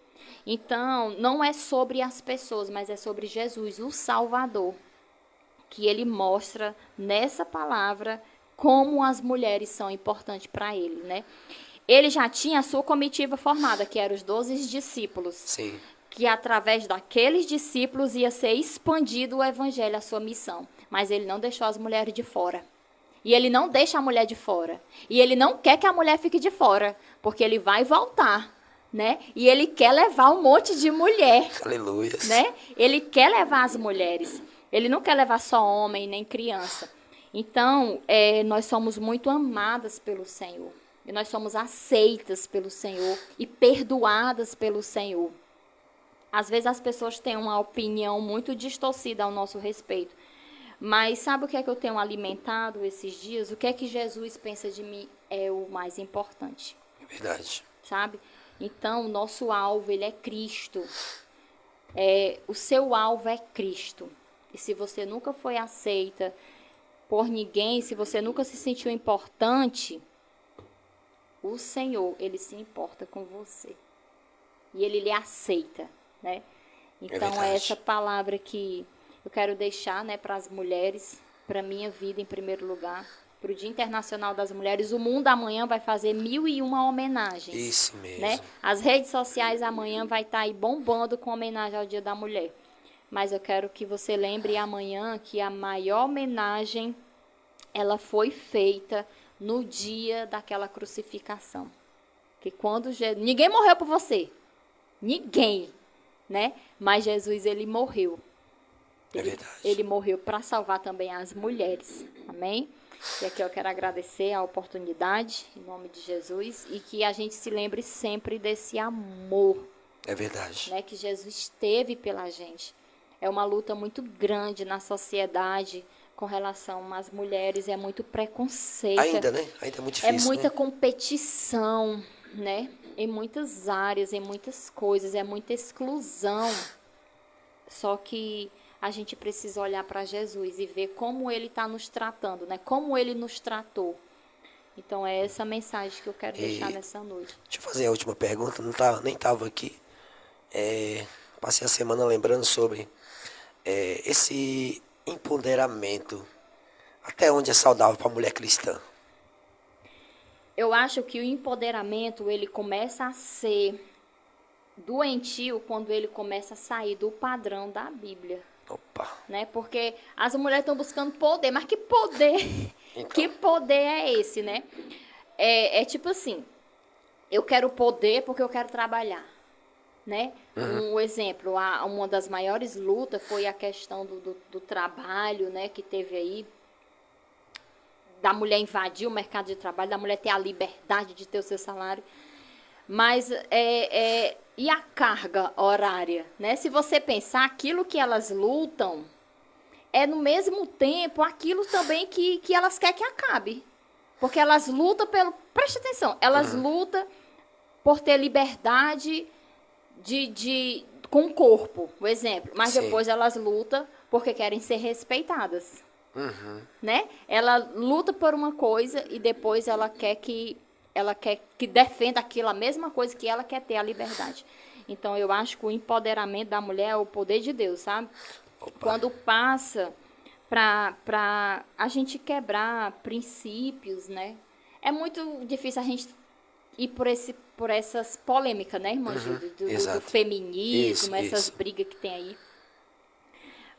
Então, não é sobre as pessoas, mas é sobre Jesus, o Salvador, que Ele mostra nessa palavra como as mulheres são importantes para Ele, né? Ele já tinha a sua comitiva formada, que eram os 12 discípulos. Sim. Que através daqueles discípulos ia ser expandido o evangelho, a sua missão. Mas Ele não deixou as mulheres de fora. E Ele não deixa a mulher de fora. E Ele não quer que a mulher fique de fora, porque Ele vai voltar, né? E Ele quer levar um monte de mulher. Aleluia. Né? Ele quer levar as mulheres. Ele não quer levar só homem nem criança. Então, nós somos muito amadas pelo Senhor. E nós somos aceitas pelo Senhor e perdoadas pelo Senhor. Às vezes as pessoas têm uma opinião muito distorcida ao nosso respeito. Mas sabe o que é que eu tenho alimentado esses dias? O que é que Jesus pensa de mim é o mais importante. É verdade. Sabe? Então, o nosso alvo, ele é Cristo. O seu alvo é Cristo. E se você nunca foi aceita por ninguém, se você nunca se sentiu importante, o Senhor, Ele se importa com você. E Ele lhe aceita, né? Então, é essa palavra que eu quero deixar, né, para as mulheres, para a minha vida em primeiro lugar, para o Dia Internacional das Mulheres. O mundo amanhã vai fazer 1001 homenagens. Isso mesmo. Né? As redes sociais amanhã vai estar aí bombando com homenagem ao Dia da Mulher. Mas eu quero que você lembre amanhã que a maior homenagem, ela foi feita no dia daquela crucificação. Que quando ninguém morreu por você. Ninguém, né? Mas Jesus, ele morreu. Ele morreu para salvar também as mulheres. Amém? E aqui eu quero agradecer a oportunidade, em nome de Jesus, e que a gente se lembre sempre desse amor. É verdade. Né, que Jesus teve pela gente. É uma luta muito grande na sociedade com relação às mulheres, é muito preconceito. Ainda, né? Ainda é muito difícil, é muita né? competição, né? Em muitas áreas, em muitas coisas, é muita exclusão. Só que a gente precisa olhar para Jesus e ver como Ele está nos tratando, né? Como Ele nos tratou. Então, é essa mensagem que eu quero deixar nessa noite. Deixa eu fazer a última pergunta, nem estava aqui. Passei a semana lembrando sobre esse empoderamento. Até onde é saudável para a mulher cristã? Eu acho que o empoderamento, ele começa a ser doentio quando ele começa a sair do padrão da Bíblia. Opa. Né? Porque as mulheres estão buscando poder, mas que poder? Então. Que poder é esse, né? É tipo assim, eu quero poder porque eu quero trabalhar, né? Um exemplo, uma das maiores lutas foi a questão do trabalho, né? Que teve aí, da mulher invadir o mercado de trabalho, da mulher ter a liberdade de ter o seu salário. Mas e a carga horária, né? Se você pensar, aquilo que elas lutam é no mesmo tempo aquilo também que elas querem que acabe. Porque elas lutam preste atenção, elas lutam por ter liberdade com o corpo, por exemplo. Mas Sim. Depois elas lutam porque querem ser respeitadas. né? Ela luta por uma coisa e depois ela quer que defenda aquilo, a mesma coisa que ela quer ter, a liberdade. Então, eu acho que o empoderamento da mulher é o poder de Deus, sabe? Opa. Quando passa para a gente quebrar princípios, né? É muito difícil a gente ir por essas polêmicas, né, irmã Gilda? Do Exato. feminismo, essas Isso. brigas que tem aí.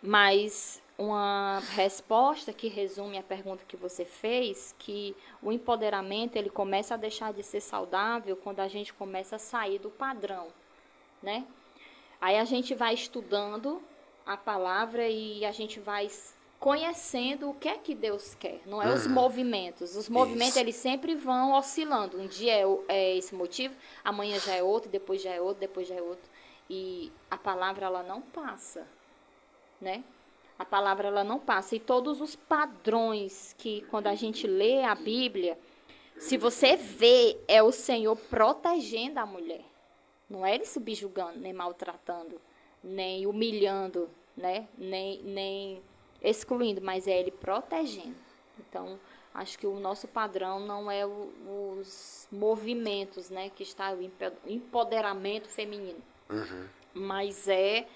Mas uma resposta que resume a pergunta que você fez, que o empoderamento ele começa a deixar de ser saudável quando a gente começa a sair do padrão, né? Aí a gente vai estudando a palavra e a gente vai conhecendo o que é que Deus quer, não é os movimentos. Os movimentos Isso. eles sempre vão oscilando. Um dia é esse motivo, amanhã já é outro, depois já é outro, depois já é outro. E a palavra ela não passa, né? A palavra ela não passa. E todos os padrões que quando a gente lê a Bíblia, se você vê, é o Senhor protegendo a mulher. Não é ele subjugando, nem maltratando, nem humilhando, né? Nem excluindo, mas é ele protegendo. Então, acho que o nosso padrão não é os movimentos, né? Que está o empoderamento feminino. Mas é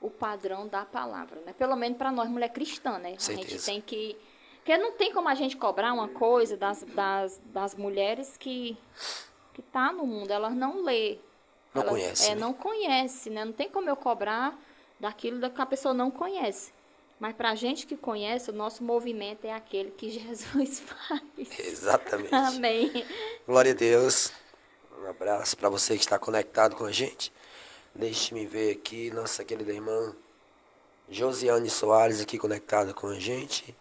o padrão da palavra, né? Pelo menos para nós, mulher cristã, né? A gente tem que... Porque não tem como a gente cobrar uma coisa das mulheres que tá no mundo. Elas não lê. Não conhece, né? Não conhece, né? Não tem como eu cobrar daquilo que a pessoa não conhece. Mas para a gente que conhece, o nosso movimento é aquele que Jesus faz. Exatamente. Amém. Glória a Deus. Um abraço para você que está conectado com a gente. Deixe-me ver aqui, nossa querida irmã Josiane Soares aqui conectada com a gente.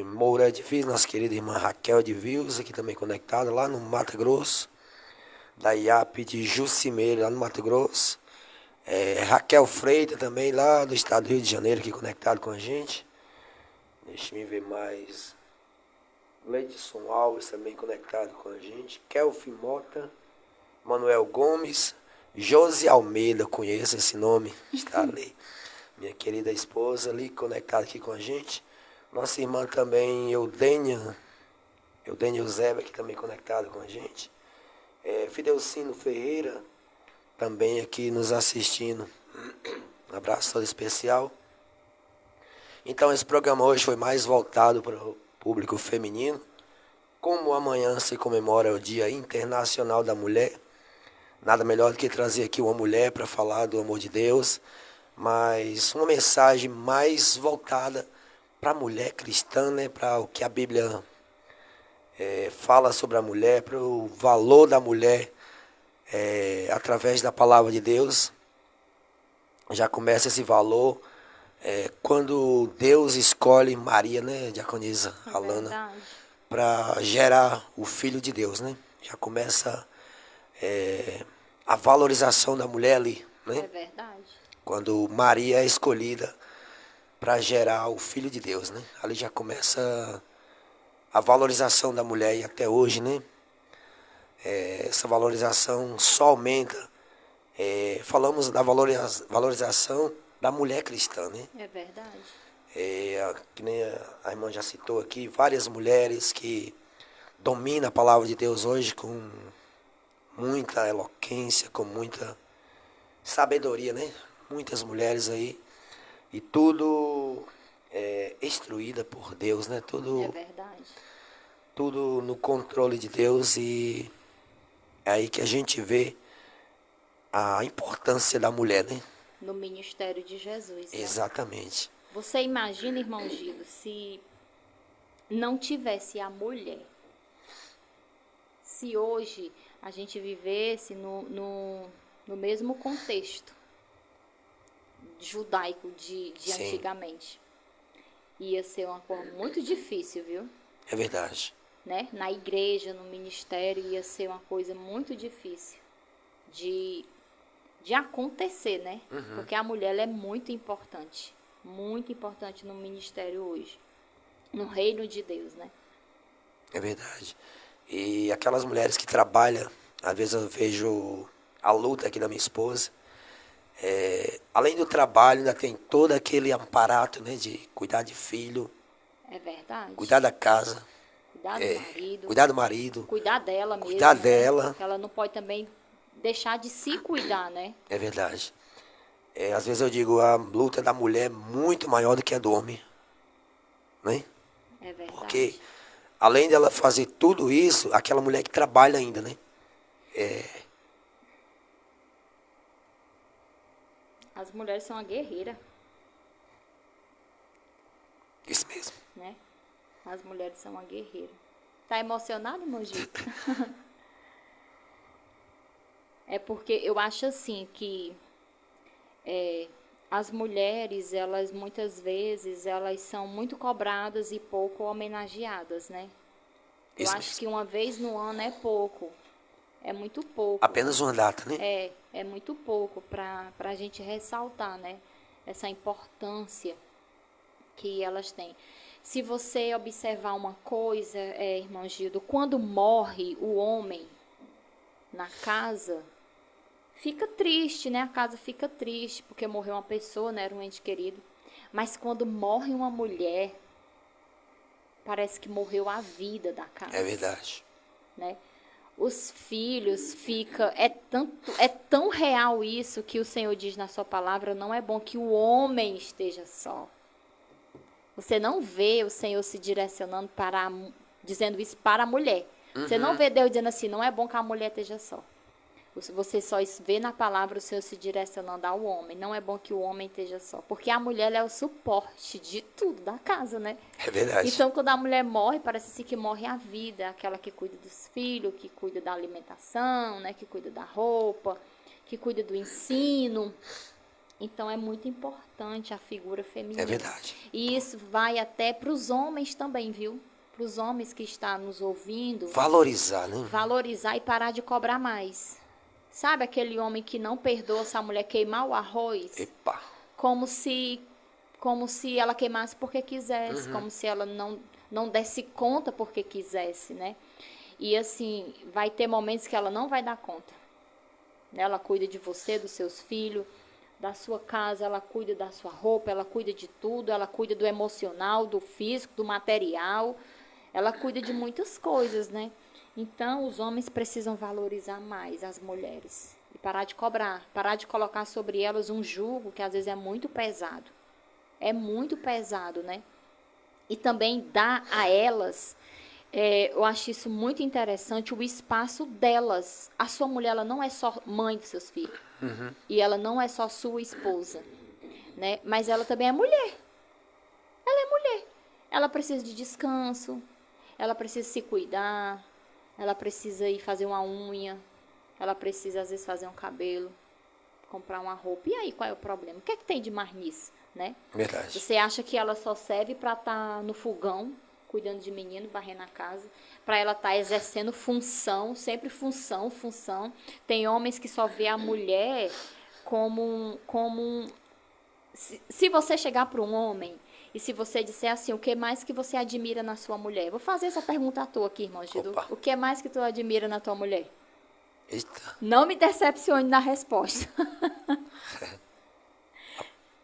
Moura de Viz, nossa querida irmã Raquel de Vils, aqui também conectada, lá no Mato Grosso. Da IAP de Jucimeira, lá no Mato Grosso. Raquel Freitas também, lá do estado do Rio de Janeiro, aqui conectado com a gente. Deixa-me ver mais. Leidson Alves também conectado com a gente. Kelfi Mota. Manuel Gomes, Josi Almeida, conheço esse nome, está ali. Minha querida esposa ali, conectada aqui com a gente. Nossa irmã também, Eudênia Eusébio, aqui também conectada com a gente. Fidelcino Ferreira, também aqui nos assistindo. Um abraço todo especial. Então, esse programa hoje foi mais voltado para o público feminino. Como amanhã se comemora o Dia Internacional da Mulher, nada melhor do que trazer aqui uma mulher para falar do amor de Deus, mas uma mensagem mais voltada para a mulher cristã, né? Para o que a Bíblia fala sobre a mulher, para o valor da mulher através da palavra de Deus. Já começa esse valor quando Deus escolhe Maria, né, diaconisa Alana, para gerar o Filho de Deus, né? Já começa a valorização da mulher ali, né? É verdade. Quando Maria é escolhida para gerar o Filho de Deus, né? Ali já começa a valorização da mulher e até hoje, né? Essa valorização só aumenta. Falamos da valorização da mulher cristã, né? É verdade. Que nem a irmã já citou aqui, várias mulheres que dominam a palavra de Deus hoje com muita eloquência, com muita sabedoria, né? Muitas mulheres aí. E tudo instruída por Deus, né? Tudo, é verdade. Tudo no controle de Deus. E é aí que a gente vê a importância da mulher, né? No ministério de Jesus. Né? Exatamente. Você imagina, irmão Gilo, se não tivesse a mulher, se hoje a gente vivesse no mesmo contexto judaico de antigamente, ia ser uma coisa muito difícil, viu? É verdade. Né? Na igreja, no ministério, ia ser uma coisa muito difícil de acontecer, né? Uhum. Porque a mulher ela é muito importante no ministério hoje, no reino de Deus, né? É verdade. E aquelas mulheres que trabalham, às vezes eu vejo a luta aqui da minha esposa, Além do trabalho, ainda tem todo aquele aparato, né, de cuidar de filho, É verdade. cuidar da casa, Cuidar do marido. cuidar do marido, Cuidar dela mesmo, cuidar né? dela. Que ela não pode também deixar de se cuidar, né? É verdade. Às vezes eu digo, a luta da mulher é muito maior do que a do homem, né? É verdade. Porque além dela fazer tudo isso, aquela mulher que trabalha ainda, né? As mulheres são uma guerreira, Isso mesmo. né? As mulheres são uma guerreira. Tá emocionado, Mogi? É porque eu acho assim que as mulheres, elas muitas vezes, elas são muito cobradas e pouco homenageadas, né? Eu Isso acho mesmo. que uma vez no ano é pouco. É muito pouco. Apenas uma data, né? É muito pouco para a gente ressaltar, né? Essa importância que elas têm. Se você observar uma coisa, irmão Gildo, quando morre o homem na casa, fica triste, né? A casa fica triste porque morreu uma pessoa, né? Era um ente querido. Mas quando morre uma mulher, parece que morreu a vida da casa. É verdade. Né? Os filhos fica é tão real isso que o Senhor diz na sua palavra, não é bom que o homem esteja só. Você não vê o Senhor se direcionando dizendo isso para a mulher. Você não vê Deus dizendo assim, não é bom que a mulher esteja só. Você só vê na palavra o Senhor se direcionando ao homem. Não é bom que o homem esteja só. Porque a mulher é o suporte de tudo da casa, né? É verdade. Então, quando a mulher morre, parece assim que morre a vida. Aquela que cuida dos filhos, que cuida da alimentação, né? Que cuida da roupa, que cuida do ensino. Então, é muito importante a figura feminina. É verdade. E isso vai até para os homens também, viu? Para os homens que estão nos ouvindo. Valorizar, né? Valorizar e parar de cobrar mais. Sabe aquele homem que não perdoa se a mulher queimar o arroz? Epa. Como se ela queimasse porque quisesse, como se ela não desse conta porque quisesse, né? E assim, vai ter momentos que ela não vai dar conta. Ela cuida de você, dos seus filhos, da sua casa, ela cuida da sua roupa, ela cuida de tudo, ela cuida do emocional, do físico, do material, ela cuida de muitas coisas, né? Então, os homens precisam valorizar mais as mulheres e parar de cobrar, parar de colocar sobre elas um jugo que às vezes é muito pesado. É muito pesado, né? E também dar a elas, eu acho isso muito interessante, o espaço delas. A sua mulher, ela não é só mãe dos seus filhos. E ela não é só sua esposa, né? Mas ela também é mulher. Ela é mulher. Ela precisa de descanso, ela precisa se cuidar, ela precisa ir fazer uma unha, ela precisa, às vezes, fazer um cabelo, comprar uma roupa. E aí, qual é o problema? O que é que tem de mais nisso, né? Verdade. Você acha que ela só serve para estar no fogão, cuidando de menino, varrendo a casa, para ela estar exercendo função, sempre função, função. Tem homens que só vê a mulher como um... Se você chegar para um homem e se você disser assim, o que mais que você admira na sua mulher? Vou fazer essa pergunta à toa aqui, irmão Gido. Opa. O que mais que tu admira na tua mulher? Eita. Não me decepcione na resposta.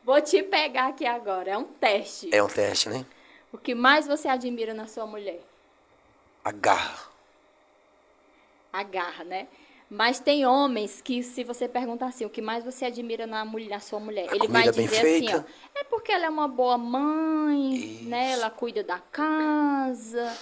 Vou te pegar aqui agora, é um teste. É um teste, né? O que mais você admira na sua mulher? A garra. A garra, né? Mas tem homens que, se você perguntar assim, o que mais você admira na sua mulher? A Ele vai comida bem dizer assim, feita. ó, é porque ela é uma boa mãe, Isso. né? Ela cuida da casa,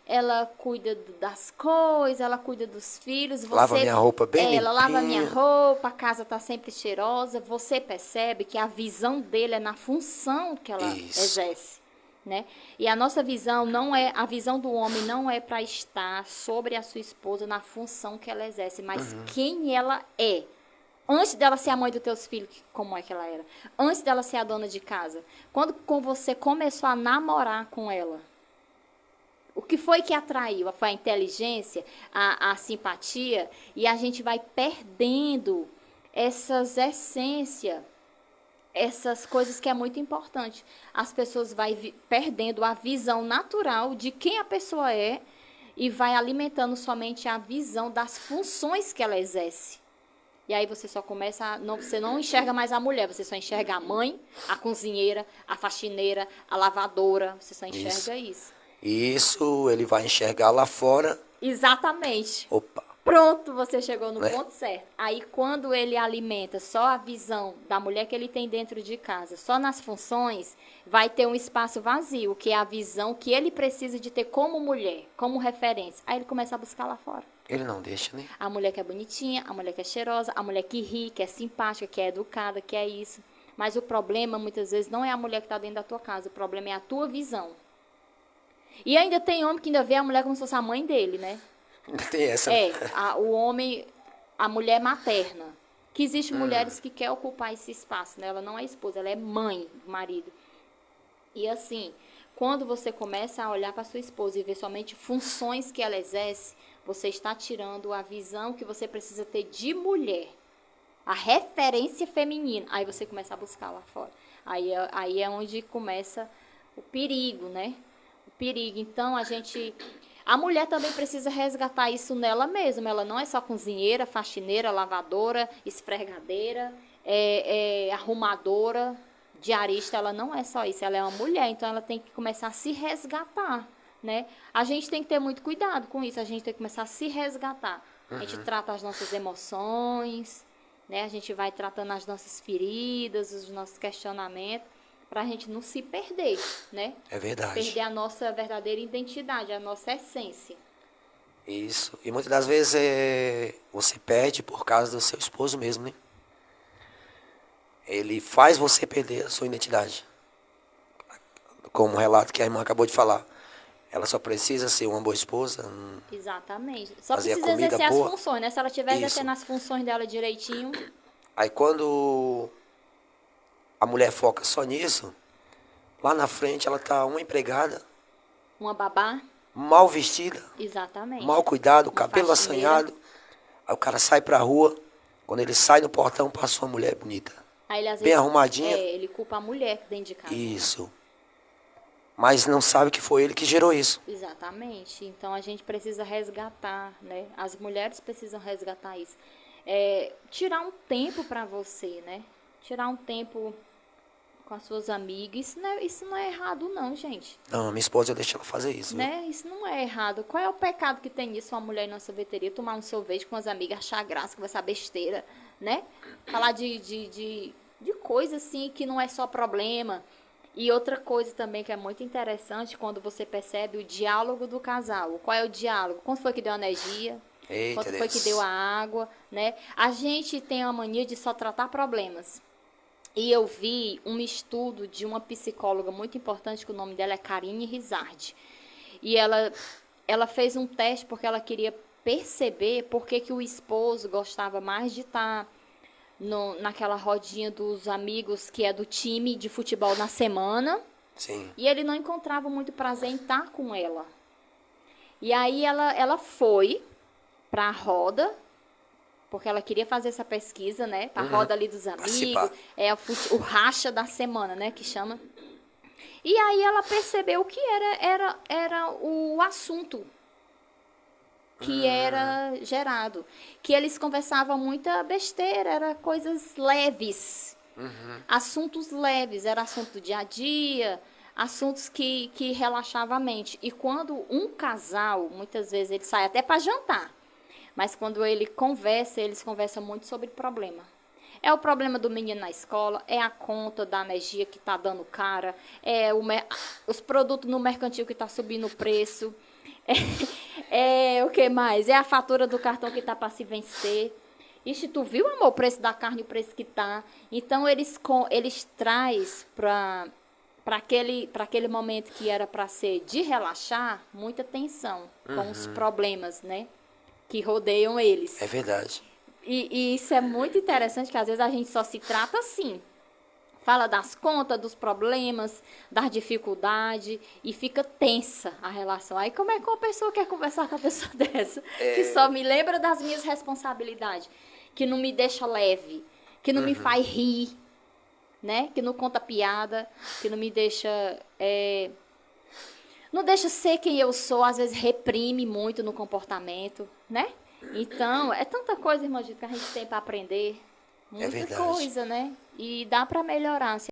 ela cuida das coisas, ela cuida dos filhos. Lava minha roupa bem Ela lava minha limpinha. roupa, a casa tá sempre cheirosa. Você percebe que a visão dele é na função que ela Isso. exerce. Né? E a nossa visão a visão do homem não é para estar sobre a sua esposa na função que ela exerce, mas quem ela é. Antes dela ser a mãe dos teus filhos, como é que ela era? Antes dela ser a dona de casa. Quando você começou a namorar com ela, o que foi que atraiu? Foi a inteligência, a simpatia, e a gente vai perdendo essas essências, essas coisas que é muito importante. As pessoas vão perdendo a visão natural de quem a pessoa é e vai alimentando somente a visão das funções que ela exerce. E aí você só começa você não enxerga mais a mulher, você só enxerga a mãe, a cozinheira, a faxineira, a lavadora, você só enxerga isso. Isso ele vai enxergar lá fora. Exatamente. Opa, Pronto, você chegou no né? ponto certo. Aí quando ele alimenta só a visão da mulher que ele tem dentro de casa, só nas funções, vai ter um espaço vazio, que é a visão que ele precisa de ter como mulher, como referência. Aí ele começa a buscar lá fora. Ele não deixa, né? A mulher que é bonitinha, a mulher que é cheirosa, a mulher que ri, que é simpática, que é educada, que é isso. Mas o problema, muitas vezes, não é a mulher que está dentro da tua casa. O problema é a tua visão. E ainda tem homem que ainda vê a mulher como se fosse a mãe dele, né? Tem essa. O homem, a mulher materna. Que existe mulheres que querem ocupar esse espaço, né? Ela não é esposa, ela é mãe, marido. E assim, quando você começa a olhar para sua esposa e ver somente funções que ela exerce, você está tirando a visão que você precisa ter de mulher. A referência feminina. Aí você começa a buscar lá fora. Aí é onde começa o perigo, né? O perigo. Então, a mulher também precisa resgatar isso nela mesma. Ela não é só cozinheira, faxineira, lavadora, esfregadeira, arrumadora, diarista. Ela não é só isso. Ela é uma mulher. Então, ela tem que começar a se resgatar, né? A gente tem que ter muito cuidado com isso. A gente tem que começar a se resgatar. A gente trata as nossas emoções, né? A gente vai tratando as nossas feridas, os nossos questionamentos, para a gente não se perder, né? É verdade. Perder a nossa verdadeira identidade, a nossa essência. Isso. E muitas das vezes você perde por causa do seu esposo mesmo, né? Ele faz você perder a sua identidade. Como o relato que a irmã acabou de falar. Ela só precisa ser uma boa esposa. Exatamente. Só Fazer a precisa comida exercer boa. as funções, né? Se ela estiver Isso. exercendo as funções dela direitinho. Aí quando a mulher foca só nisso, lá na frente ela tá uma empregada, Uma babá. mal vestida, Exatamente. mal cuidado, Uma cabelo faxineira. assanhado. Aí o cara sai pra rua, quando ele sai no portão, passa uma mulher bonita. Aí ele às Bem vezes, arrumadinha. ele culpa a mulher dentro de casa. Isso. Mas não sabe que foi ele que gerou isso. Exatamente. Então a gente precisa resgatar, né? As mulheres precisam resgatar isso. Tirar um tempo para você, né? Tirar um tempo com as suas amigas. Isso não é errado, não, gente. Não, a minha esposa deixa ela fazer isso. Né? Isso não é errado. Qual é o pecado que tem nisso, uma mulher ir numa sorveteria, tomar um sorvete com as amigas, achar graça, conversar besteira, né? Falar de coisa assim que não é só problema. E outra coisa também que é muito interessante, quando você percebe o diálogo do casal. Qual é o diálogo? Quanto foi que deu a energia? Eita, Quanto foi que Deus. deu a água, né? A gente tem a mania de só tratar problemas. E eu vi um estudo de uma psicóloga muito importante, que o nome dela é Karine Rizardi. E ela fez um teste porque ela queria perceber por que o esposo gostava mais de estar naquela rodinha dos amigos que é do time de futebol na semana. Sim. E ele não encontrava muito prazer em estar com ela. E aí ela foi para a roda, porque ela queria fazer essa pesquisa, né? Para a roda ali dos amigos, Participar. o racha da semana, né? Que chama. E aí ela percebeu que era o assunto que era gerado. Que eles conversavam muita besteira, era coisas leves. Assuntos leves, era assunto do dia a dia, assuntos que relaxavam a mente. E quando um casal, muitas vezes, ele sai até para jantar, mas quando eles conversam muito sobre problema. É o problema do menino na escola, é a conta da energia que está dando cara, os produtos no mercantil que está subindo o preço, o que mais? É a fatura do cartão que está para se vencer. Ixi, tu viu, amor, o preço da carne, o preço que tá? Então, eles traz para aquele momento que era para ser de relaxar, muita tensão com os problemas, né? Que rodeiam eles. É verdade. E isso é muito interessante, que às vezes a gente só se trata assim. Fala das contas, dos problemas, das dificuldades, e fica tensa a relação. Aí como é que uma pessoa quer conversar com uma pessoa dessa? Que só me lembra das minhas responsabilidades, que não me deixa leve, que não me faz rir, né? Que não conta piada, que não me deixa... não deixa ser quem eu sou, às vezes reprime muito no comportamento, né? Então, é tanta coisa, irmã Gilda, que a gente tem para aprender. É Muita verdade. coisa, né? E dá para melhorar.